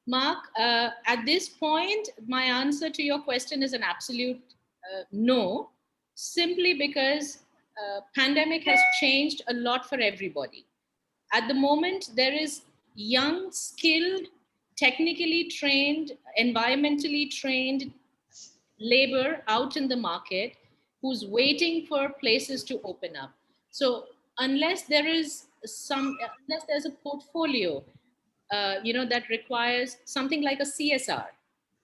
Mark, at this point, my answer to your question is an absolute no, simply because pandemic has changed a lot for everybody. At the moment, there is young, skilled, technically trained, environmentally trained labor out in the market who's waiting for places to open up. So unless there's a portfolio, that requires something like a CSR,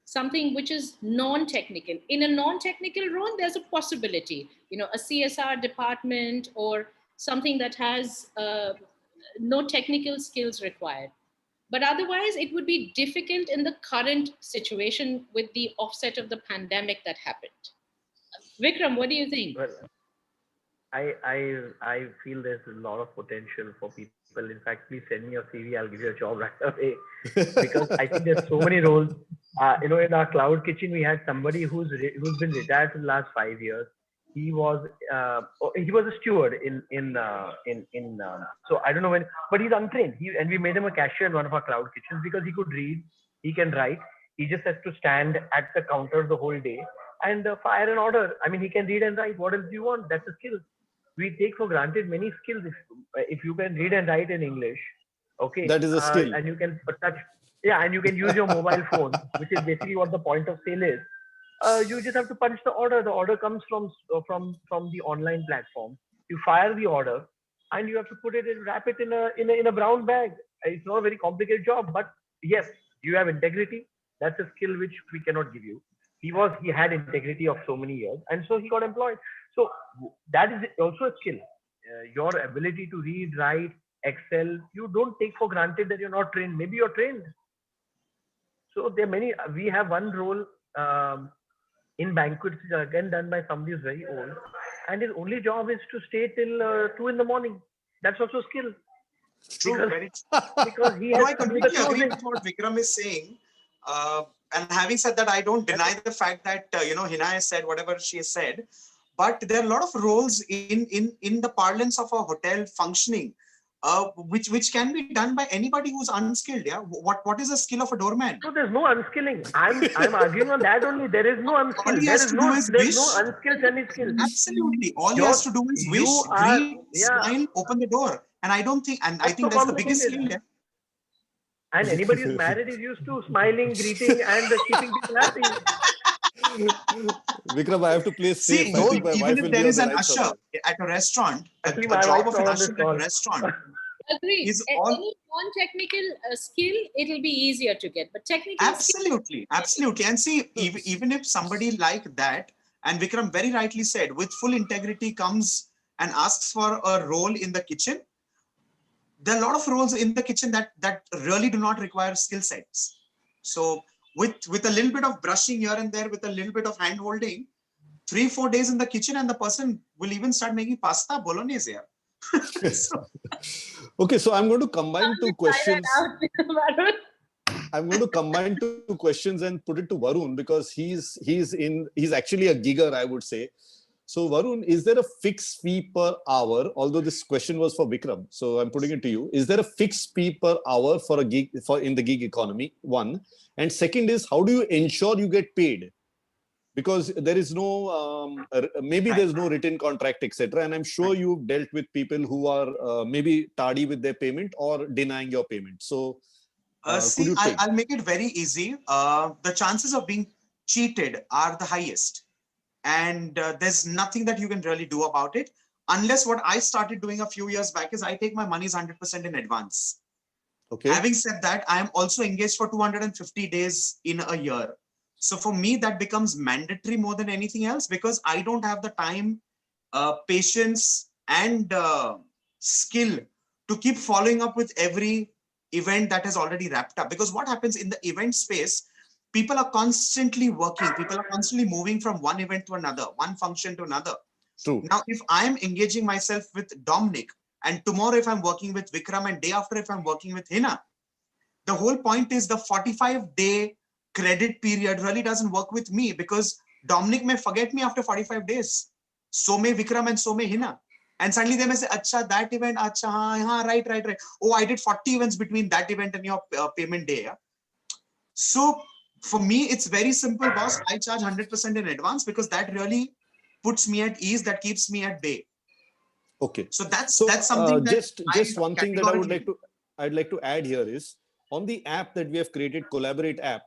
something which is non-technical. In a non-technical role, there's a possibility, a CSR department or something that has no technical skills required. But otherwise, it would be difficult in the current situation with the offset of the pandemic that happened. Vikram, what do you think? Well, I feel there's a lot of potential for people. In fact, please send me your CV. I'll give you a job right away. Because I think there's so many roles. In our cloud kitchen, we had somebody who's been retired for the last 5 years. He was a steward so I don't know when, but he's untrained. And we made him a cashier in one of our cloud kitchens because he could read, he can write. He just has to stand at the counter the whole day and fire an order. I mean, he can read and write. What else do you want? That's a skill. We take for granted many skills. If you can read and write in English, okay, that is a skill, and you can touch, and you can use your mobile phone, which is basically what the point of sale is. You just have to punch the order. The order comes from the online platform. You fire the order, and you have to put it in, wrap it in a brown bag. It's not a very complicated job, but yes, you have integrity. That's a skill which we cannot give you. He had integrity of so many years, and so he got employed. So that is also a skill. Your ability to read, write, excel. You don't take for granted that you're not trained. Maybe you're trained. So there are many. We have one role in banquets, which are again done by somebody who's very old, and his only job is to stay till 2 in the morning. That's also a skill. True, because he has I completely agree with what Vikram is saying. And having said that, I don't deny the fact that Heena has said whatever she has said, but there are a lot of roles in the parlance of a hotel functioning, which can be done by anybody who's unskilled. Yeah, what is the skill of a doorman? So there's no unskilling. I'm arguing on that only. There is no unskill. All he has to do is there's no unskilled any skill. Absolutely, all he has to do is wish, greet, smile, open the door, and I think that's the biggest skill. Yeah? And anybody who's married is used to smiling, greeting, and keeping people happy. Vikram, I have to play safe. See, even if there is an usher at a restaurant, a job of an usher at a restaurant. Agreed. Any non-technical skill, it'll be easier to get. But technical absolutely. And see, even if somebody like that, and Vikram very rightly said, with full integrity comes and asks for a role in the kitchen, there are a lot of roles in the kitchen that really do not require skill sets. So with a little bit of brushing here and there, with a little bit of hand holding, 3-4 days in the kitchen, and the person will even start making pasta bolognese here. Okay, so I'm going to combine two questions. I'm going to combine two questions and put it to Varun, because he's actually a gigger, I would say. So Varun, is there a fixed fee per hour? Although this question was for Vikram, so I'm putting it to you. Is there a fixed fee per hour for a gig in the gig economy? One, and second is, how do you ensure you get paid? Because there is no maybe there's no written contract, etc. And I'm sure you've dealt with people who are maybe tardy with their payment or denying your payment. So see, I'll make it very easy. The chances of being cheated are the highest. And there's nothing that you can really do about it. unless what I started doing a few years back is I take my monies 100% in advance. Okay. Having said that, I am also engaged for 250 days in a year. So for me, that becomes mandatory more than anything else, because I don't have the time, patience, and skill to keep following up with every event that has already wrapped up. Because what happens in the event space, people are constantly working, people are constantly moving from one event to another, one function to another. True. Now, if I'm engaging myself with Dominic, and tomorrow if I'm working with Vikram, and day after if I'm working with Heena, the whole point is the 45-day credit period really doesn't work with me, because Dominic may forget me after 45 days. So may Vikram and so may Heena. And suddenly they may say, Acha, that event, acha, right. Oh, I did 40 events between that event and your payment day. Yeah? So for me, it's very simple, boss. I charge 100% in advance, because that really puts me at ease, that keeps me at bay. Okay. So that's something that just one thing that I'd like to add here is, on the app that we have created, CoLaBoRate app,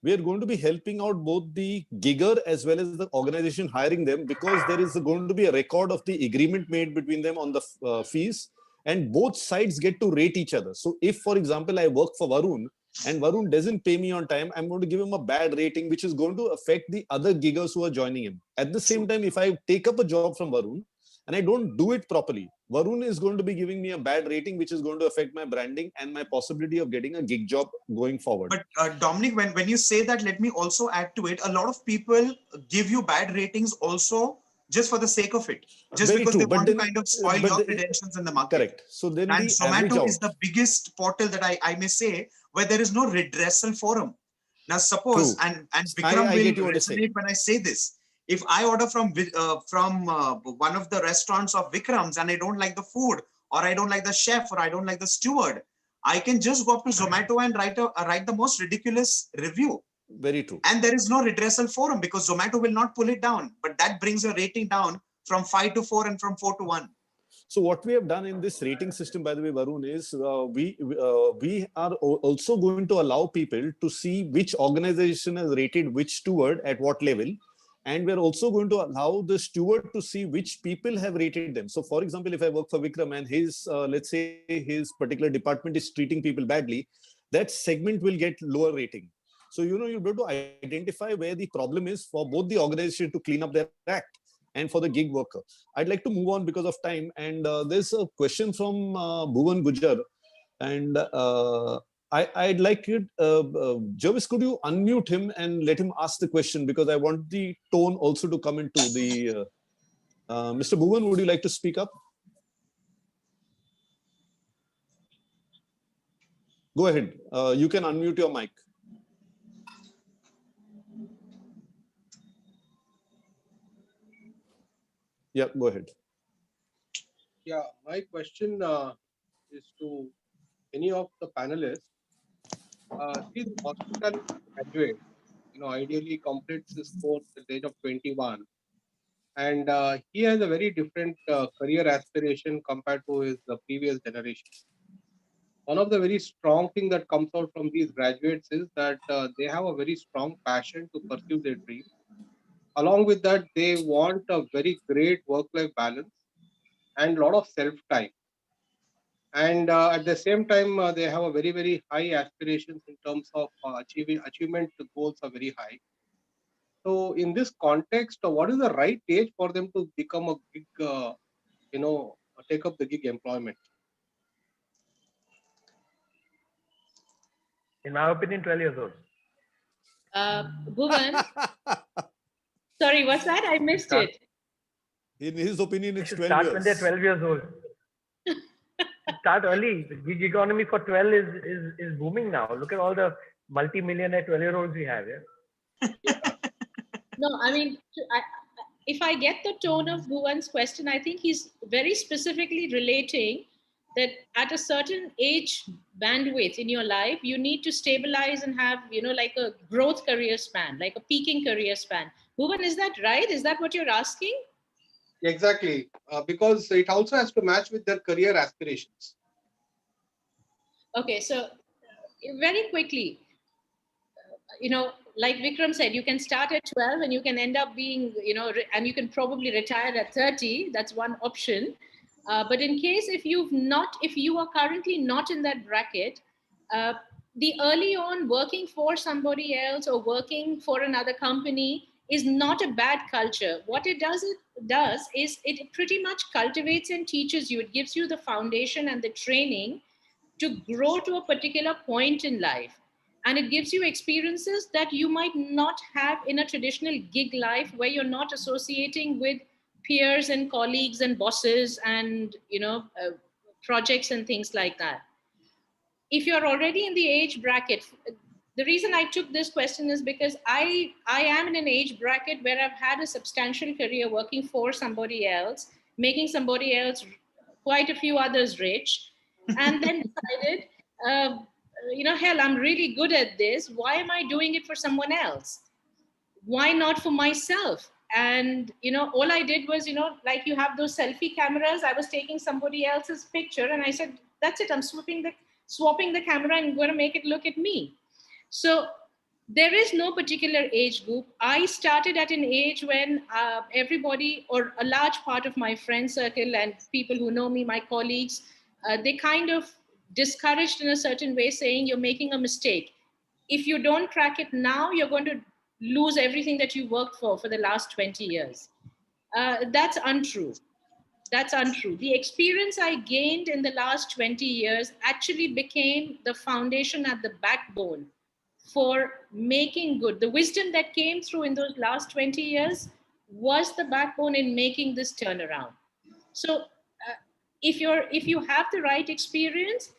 we are going to be helping out both the gigger as well as the organization hiring them, because there is going to be a record of the agreement made between them on the fees, and both sides get to rate each other. So if, for example, I work for Varun and Varun doesn't pay me on time, I'm going to give him a bad rating, which is going to affect the other giggers who are joining him. At the same time, if I take up a job from Varun and I don't do it properly, Varun is going to be giving me a bad rating, which is going to affect my branding and my possibility of getting a gig job going forward. But Dominic, when you say that, let me also add to it. A lot of people give you bad ratings also just for the sake of it, just Very because true, they but want to then, kind of spoil your credentials in the market. Correct. So then And the average Zomato out is the biggest portal that I may say where there is no redressal forum. Now, suppose, True. and Vikram I will get you what you're saying. resonate when I say this. If I order from one of the restaurants of Vikram's and I don't like the food, or I don't like the chef, or I don't like the steward, I can just go up to Zomato and write the most ridiculous review. Very true. And there is no redressal forum, because Zomato will not pull it down. But that brings your rating down from 5 to 4 and from 4 to 1. So what we have done in this rating system, by the way, Varun, is we are also going to allow people to see which organization has rated which steward at what level. And we're also going to allow the steward to see which people have rated them. So for example, if I work for Vikram and his, let's say his particular department is treating people badly, that segment will get lower rating. So, you have to identify where the problem is for both the organization to clean up their act and for the gig worker. I'd like to move on because of time. And there's a question from Bhuvan Gujar. And I'd like it, Jervis, could you unmute him and let him ask the question? Because I want the tone also to come into the... Mr. Bhuvan, would you like to speak up? Go ahead. You can unmute your mic. Yeah, go ahead. Yeah, my question is to any of the panelists. He's a hospitality graduate, ideally completes his course at the age of 21. And he has a very different career aspiration compared to his previous generation. One of the very strong things that comes out from these graduates is that they have a very strong passion to pursue their dream. Along with that, they want a very great work-life balance and a lot of self-time. And at the same time, they have a very, very high aspirations in terms of achievement goals are very high. So in this context, what is the right age for them to become a gig, take up the gig employment? In my opinion, 12 years old. Bhuvan, sorry, what's that? I missed it. In his opinion, it's 12 start years. when they're 12 years old. Start early. The gig economy for 12 is booming now. Look at all the multi-millionaire 12-year-olds we have. Yeah. No, I mean, if I get the tone of Bhuvan's question, I think he's very specifically relating that at a certain age bandwidth in your life, you need to stabilize and have, like a growth career span, like a peaking career span. Bhuvan, is that right? Is that what you're asking? Exactly, because it also has to match with their career aspirations. Okay, so very quickly, like Vikram said, you can start at 12 and you can end up being, and you can probably retire at 30. That's one option. But in case if you are currently not in that bracket, uh, the early on working for somebody else or working for another company is not a bad culture. What it does is it pretty much cultivates and teaches you. It gives you the foundation and the training to grow to a particular point in life, and it gives you experiences that you might not have in a traditional gig life where you're not associating with peers and colleagues and bosses and projects and things like that. If you're already in the age bracket, the reason I took this question is because I am in an age bracket where I've had a substantial career working for somebody else, making somebody else, quite a few others, rich, and then decided, uh, hell, I'm really good at this. Why am I doing it for someone else? Why not for myself? And all I did was, like you have those selfie cameras, I was taking somebody else's picture and I said, that's it, I'm swapping the camera and going to make it look at me. So there is no particular age group. I started at an age when everybody, or a large part of my friend circle and people who know me, my colleagues, they kind of discouraged in a certain way, saying you're making a mistake. If you don't crack it now, you're going to lose everything that you worked for the last 20 years. That's untrue. That's untrue. The experience I gained in the last 20 years actually became the foundation and the backbone for making good. The wisdom that came through in those last 20 years was the backbone in making this turnaround. So if you have the right experience,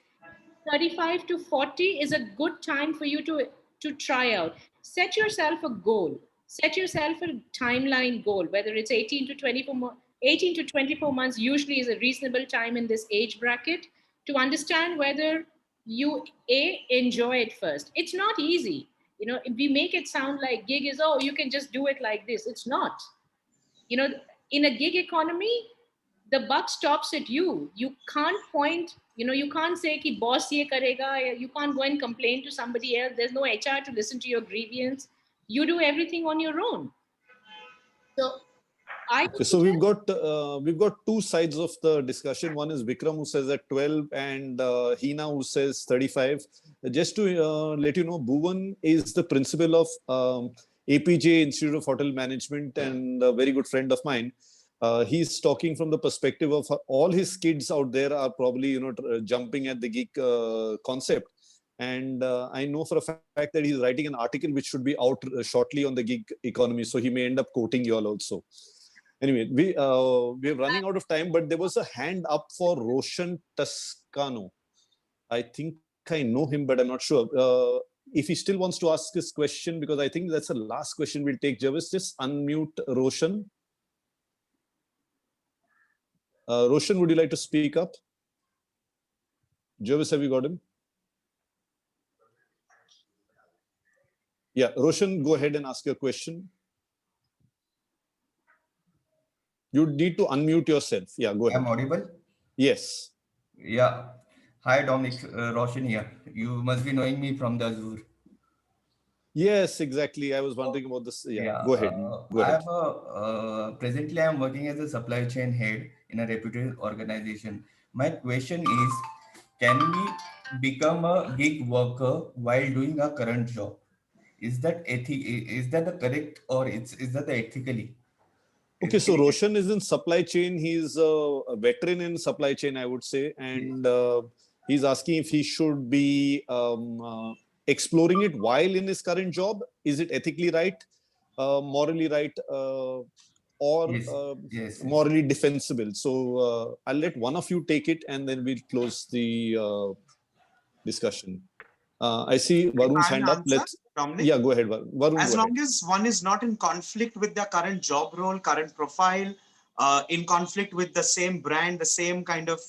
35 to 40 is a good time for you to try out. Set yourself a goal. Set yourself a timeline goal, whether it's 18 to 24 months usually is a reasonable time in this age bracket to understand whether you enjoy it first. It's not easy. We make it sound like gig is, oh, you can just do it like this. It's not. you know in a gig economy, the buck stops at you. You can't point, you can't say ki boss ye karega. You can't go and complain to somebody else. There's no HR to listen to your grievance. You do everything on your own. So I Okay, so we've got two sides of the discussion. One is Vikram, who says at 12, and Heena, who says 35. Just to let you know, Bhuvan is the principal of APJ, Institute of Hotel Management, and a very good friend of mine. He's talking from the perspective of all his kids out there are probably jumping at the gig concept. And I know for a fact that he's writing an article which should be out shortly on the gig economy. So he may end up quoting you all also. Anyway, we're running out of time, but there was a hand up for Roshan Toscano. I think I know him, but I'm not sure. If he still wants to ask his question, because I think that's the last question we'll take, Jervis, just unmute Roshan. Roshan, would you like to speak up? Jervis, have you got him? Yeah, Roshan, go ahead and ask your question. You need to unmute yourself. Yeah, go ahead. I'm audible? Yes. Yeah. Hi, Dominic. Roshan here. You must be knowing me from the Azure. Yes, exactly. I was wondering about this. Yeah, go ahead. Go ahead. Presently, I'm working as a supply chain head in a reputed organization. My question is, can we become a gig worker while doing our current job? Is that the correct, or is that the ethically? Okay, so Roshan is in supply chain. He's a veteran in supply chain, I would say. And he's asking if he should be exploring it while in his current job. Is it ethically right, morally right, or yes. morally defensible? So I'll let one of you take it and then we'll close the discussion. I see Varun's hand up. Dominic? Yeah, go ahead, Varun. As long as one is not in conflict with their current job role, current profile, in conflict with the same brand, the same kind of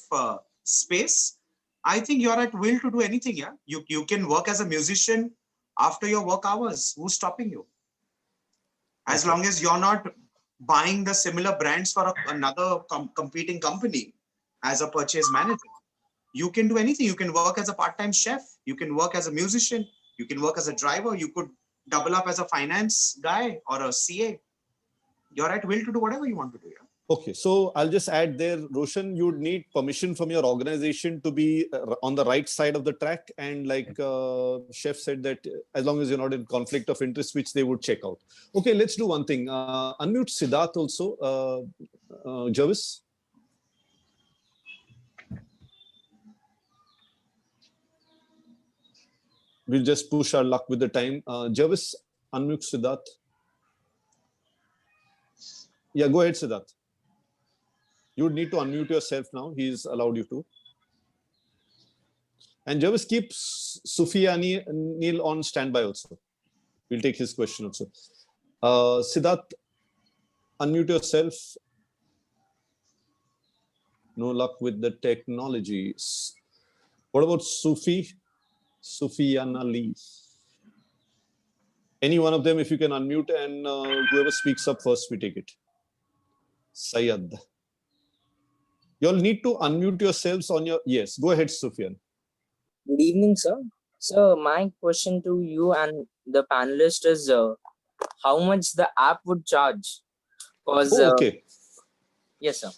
space, I think you're at will to do anything. Yeah, you can work as a musician after your work hours. Who's stopping you? As long as you're not buying the similar brands for another competing company as a purchase manager, you can do anything. You can work as a part-time chef. You can work as a musician. You can work as a driver. You could double up as a finance guy or a CA, you're at will to do whatever you want to do. Yeah. Okay, so I'll just add there, Roshan, you'd need permission from your organization to be on the right side of the track. And like Chef said that as long as you're not in conflict of interest, which they would check out. Okay, let's do one thing. Unmute Siddharth also, Jervis. We'll just push our luck with the time. Jervis, unmute Siddharth. Yeah, go ahead, Siddharth. You would need to unmute yourself now. He's allowed you to. And Jervis, keep Sufiani on standby also. We'll take his question also. Siddharth, unmute yourself. No luck with the technologies. What about Sufiana Lee? Any one of them, if you can unmute, and whoever speaks up first, we take it. Syed. You'll need to unmute yourselves on your... Yes, go ahead, Sufyan. Good evening, sir. So my question to you and the panelist is how much the app would charge? Because, okay. Yes, sir.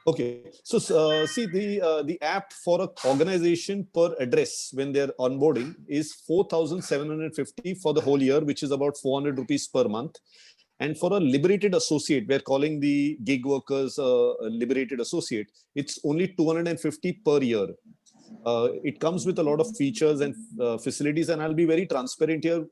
Okay, so see the app for an organization per address when they're onboarding is 4,750 for the whole year, which is about 400 rupees per month. And for a liberated associate, we're calling the gig workers a liberated associate, it's only 250 per year. It comes with a lot of features and facilities, and I'll be very transparent here.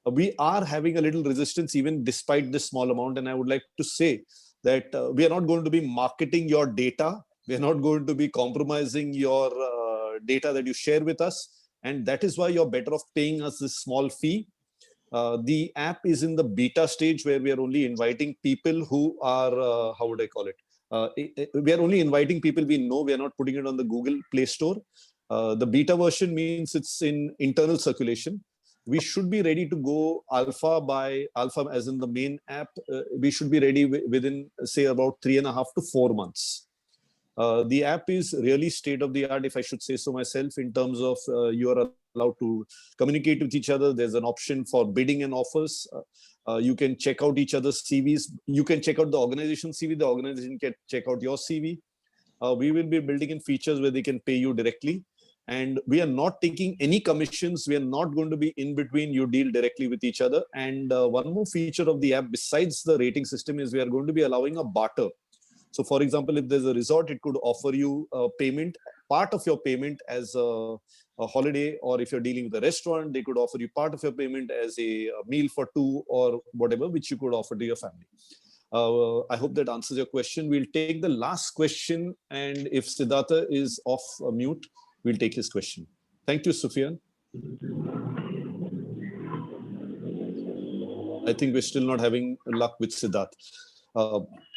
We are having a little resistance even despite this small amount, and I would like to say that we are not going to be marketing your data. We are not going to be compromising your data that you share with us. And that is why you're better off paying us this small fee. The app is in the beta stage where we are only inviting people who are, how would I call it? We are only inviting people we know. We are not putting it on the Google Play Store. The beta version means it's in internal circulation. We should be ready to go alpha as in the main app. We should be ready within, say, about 3.5 to 4 months. The app is really state of the art, if I should say so myself, in terms of you are allowed to communicate with each other. There's an option for bidding and offers. You can check out each other's CVs. You can check out the organization CV. The organization can check out your CV. We will be building in features where they can pay you directly. And we are not taking any commissions. We are not going to be in between. You deal directly with each other. And one more feature of the app besides the rating system is we are going to be allowing a barter. So for example, if there's a resort, it could offer you a payment, part of your payment as a holiday, or if you're dealing with a restaurant, they could offer you part of your payment as a meal for two or whatever, which you could offer to your family. I hope that answers your question. We'll take the last question, and if Siddhartha is off mute, we'll take his question. Thank you, Sufyan. I think we're still not having luck with Siddharth.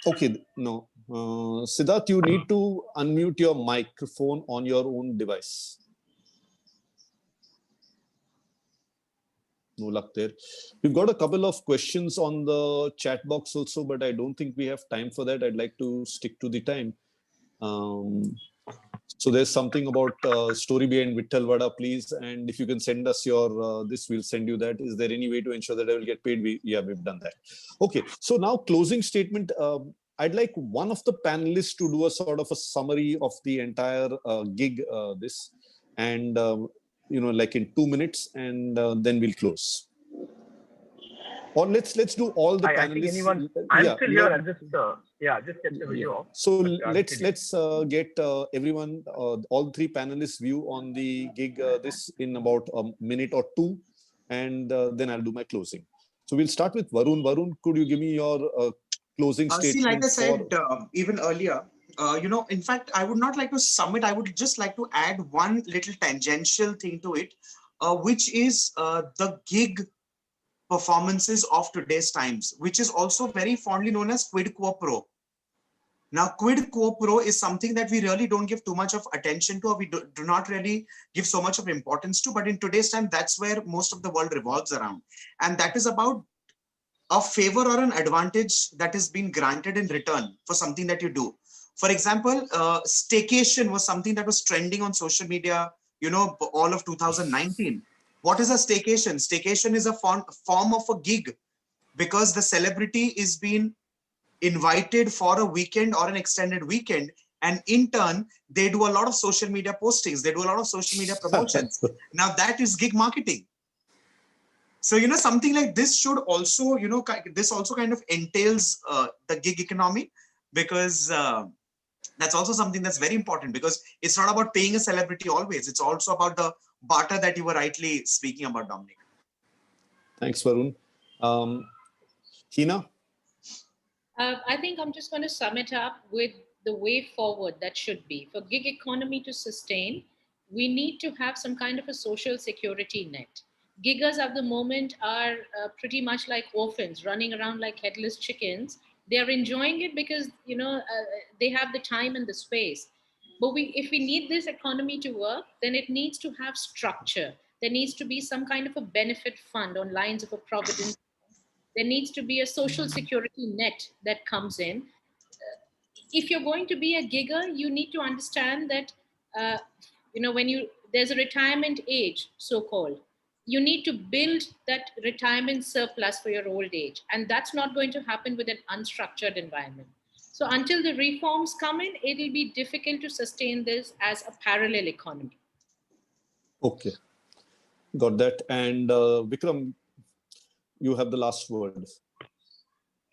Okay, no. Siddharth, you need to unmute your microphone on your own device. No luck there. We've got a couple of questions on the chat box also, but I don't think we have time for that. I'd like to stick to the time. So there's something about story behind Vittal Vada, please. And if you can send us your this, we'll send you that. Is there any way to ensure that I will get paid? We've done that. Okay, so now closing statement. I'd like one of the panelists to do a sort of a summary of the entire gig, and like in 2 minutes, and then we'll close. Or let's do all the panelists. I'm still here. I'll just get the video off. So let's get everyone, all three panelists' view on the gig this in about a minute or two, and then I'll do my closing. So we'll start with Varun. Varun, could you give me your closing statement? See, like I said even earlier, in fact, I would not like to sum it. I would just like to add one little tangential thing to it, which is the gig performances of today's times, which is also very fondly known as quid quo pro. Now, quid quo pro is something that we really don't give too much of attention to, or we do not really give so much of importance to. But in today's time, that's where most of the world revolves around. And that is about a favor or an advantage that is being granted in return for something that you do. For example, staycation was something that was trending on social media, all of 2019. What is a staycation? Staycation is a form of a gig, because the celebrity is being invited for a weekend or an extended weekend, and in turn they do a lot of social media postings, they do a lot of social media promotions. Now that is gig marketing. So something like this should also, this also kind of entails the gig economy, because that's also something that's very important, because it's not about paying a celebrity always, it's also about the barter that you were rightly speaking about, Dominic. Thanks, Varun. Heena? I think I'm just going to sum it up with the way forward that should be. For gig economy to sustain, we need to have some kind of a social security net. Giggers at the moment are pretty much like orphans running around like headless chickens. They are enjoying it because, they have the time and the space. But if we need this economy to work, then it needs to have structure. There needs to be some kind of a benefit fund on lines of a provident. There needs to be a social security net that comes in. If you're going to be a gigger, you need to understand that, uh, when there's a retirement age, so called, you need to build that retirement surplus for your old age. And that's not going to happen with an unstructured environment. So until the reforms come in, it'll be difficult to sustain this as a parallel economy. Okay, got that. And Vikram, you have the last word.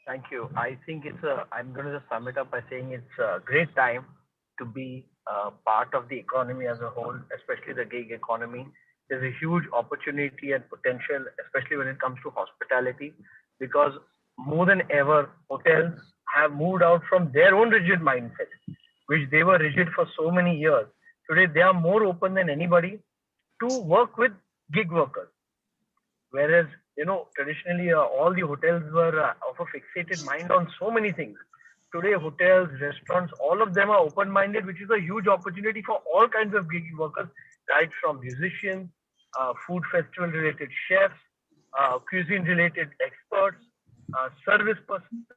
Thank you. I think I'm going to just sum it up by saying it's a great time to be part of the economy as a whole, especially the gig economy. There's a huge opportunity and potential, especially when it comes to hospitality, because more than ever, hotels have moved out from their own rigid mindset, which they were rigid for so many years. Today, they are more open than anybody to work with gig workers. Whereas, traditionally all the hotels were of a fixated mind on so many things. Today, hotels, restaurants, all of them are open-minded, which is a huge opportunity for all kinds of gig workers, right from musicians, food festival-related chefs, cuisine-related experts, service personnel,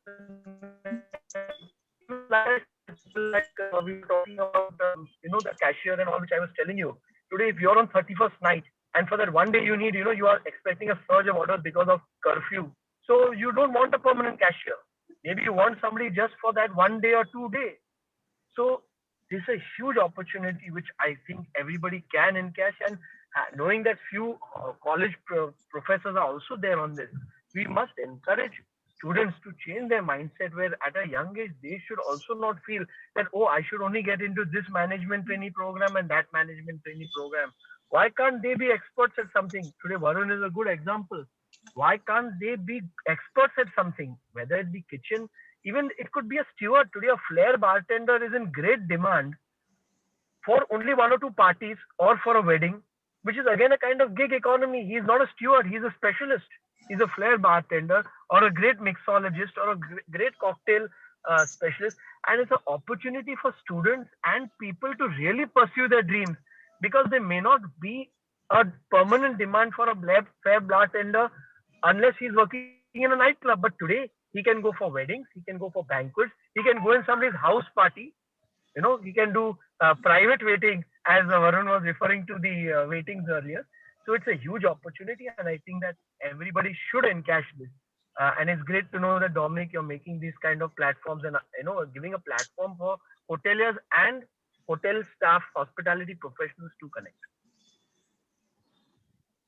we were talking about, the cashier and all, which I was telling you. Today, if you're on 31st night, and for that one day you need, you are expecting a surge of orders because of curfew. So you don't want a permanent cashier. Maybe you want somebody just for that 1 day or 2 days. So this is a huge opportunity, which I think everybody can encash. And knowing that few college professors are also there on this, we must encourage students to change their mindset, where at a young age, they should also not feel that, oh, I should only get into this management trainee program and that management trainee program. Why can't they be experts at something? Today, Varun is a good example. Why can't they be experts at something? Whether it be kitchen, even it could be a steward. Today, a flair bartender is in great demand for only 1 or 2 parties or for a wedding, which is again a kind of gig economy. He's not a steward, he's a specialist. He's a flair bartender or a great mixologist or a great cocktail specialist. And it's an opportunity for students and people to really pursue their dreams, because there may not be a permanent demand for a fair bartender unless he's working in a nightclub. But today, he can go for weddings, he can go for banquets, he can go in somebody's house party. He can do private waiting, as Varun was referring to the waitings earlier. So it's a huge opportunity, and I think that everybody should encash this. And it's great to know that, Dominic, you're making these kind of platforms and giving a platform for hoteliers and hotel staff, hospitality professionals to connect.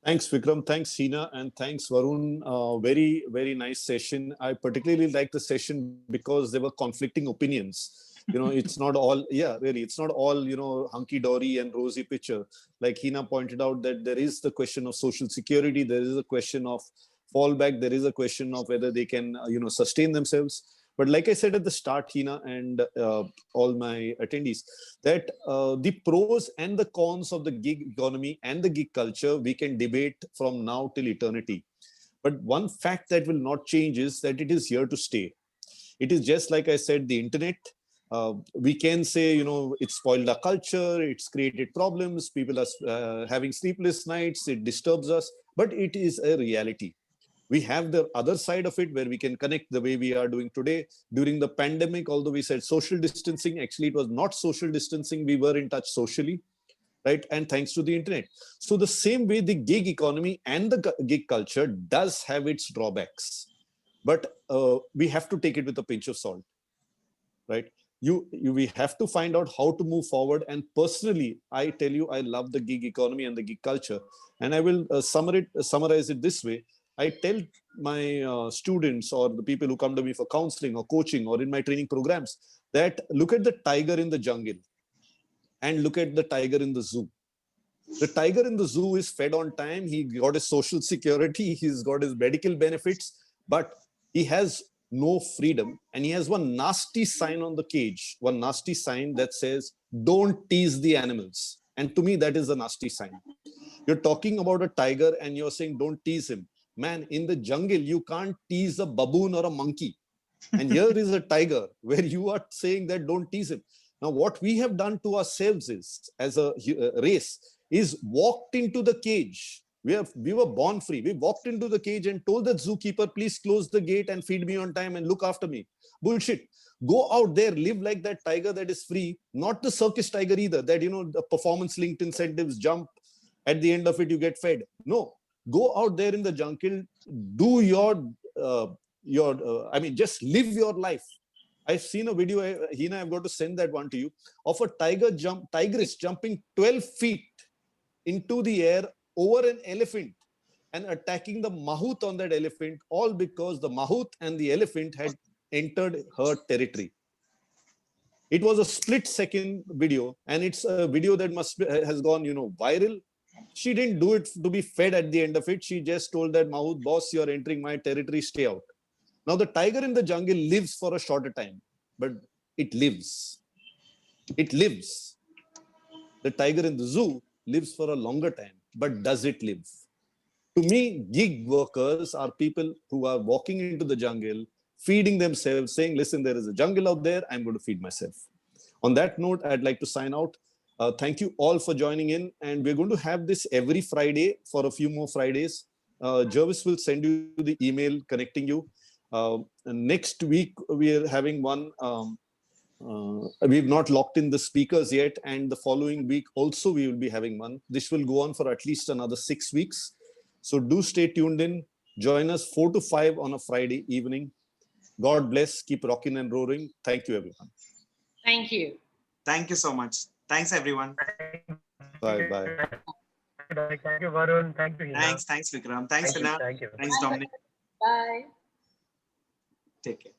Thanks, Vikram. Thanks, Heena. And thanks, Varun. Very, very nice session. I particularly liked the session because there were conflicting opinions. It's not all, really, it's not all, hunky-dory and rosy picture. Like Heena pointed out, that there is the question of social security, there is a question of fallback, there is a question of whether they can, sustain themselves. But like I said at the start, Heena and all my attendees, that the pros and the cons of the gig economy and the gig culture, we can debate from now till eternity. But one fact that will not change is that it is here to stay. It is just like I said, the internet. We can say, it's spoiled our culture, it's created problems, people are having sleepless nights, it disturbs us, but it is a reality. We have the other side of it where we can connect the way we are doing today. During the pandemic, although we said social distancing, actually it was not social distancing. We were in touch socially. right? And thanks to the internet. So the same way, the gig economy and the gig culture does have its drawbacks, but we have to take it with a pinch of salt, right? We have to find out how to move forward. And personally, I tell you, I love the gig economy and the gig culture. And I will summarize it this way. I tell my students or the people who come to me for counseling or coaching or in my training programs that look at the tiger in the jungle and look at the tiger in the zoo. The tiger in the zoo is fed on time. He got his social security. He's got his medical benefits, but he has no freedom. And he has one nasty sign on the cage, one nasty sign that says, don't tease the animals. And to me, that is a nasty sign. You're talking about a tiger and you're saying, don't tease him. Man, in the jungle, you can't tease a baboon or a monkey. And here is a tiger where you are saying that don't tease him. Now, what we have done to ourselves is, as a race, is walked into the cage. We were born free. We walked into the cage and told the zookeeper, please close the gate and feed me on time and look after me. Bullshit. Go out there, live like that tiger that is free, not the circus tiger either, that, the performance-linked incentives jump. At the end of it, you get fed. No, go out there in the jungle, do just live your life. I've seen a video, Heena, I've got to send that one to you, of a tigress jumping 12 feet into the air over an elephant and attacking the mahout on that elephant, all because the mahout and the elephant had entered her territory. It was a split-second video, and it's a video that has gone, viral. She didn't do it to be fed at the end of it. She just told that mahout, boss, you're entering my territory, stay out. Now, the tiger in the jungle lives for a shorter time, but it lives. It lives. The tiger in the zoo lives for a longer time, but does it live? To me, gig workers are people who are walking into the jungle, feeding themselves, saying, listen, there is a jungle out there, I'm going to feed myself. On that note, I'd like to sign out. Thank you all for joining in. And we're going to have this every Friday for a few more Fridays. Jervis will send you the email connecting you. Next week, we are having one. We've not locked in the speakers yet. And the following week also, we will be having one. This will go on for at least another 6 weeks. So do stay tuned in. Join us 4 to 5 on a Friday evening. God bless. Keep rocking and roaring. Thank you, everyone. Thank you. Thank you so much. Thanks, everyone. Bye. Bye. Thank you, Varun. Thank you, Heena. Thanks, Vikram. Thanks, Heena. Thank you. Thanks, Dominic. Bye. Take care.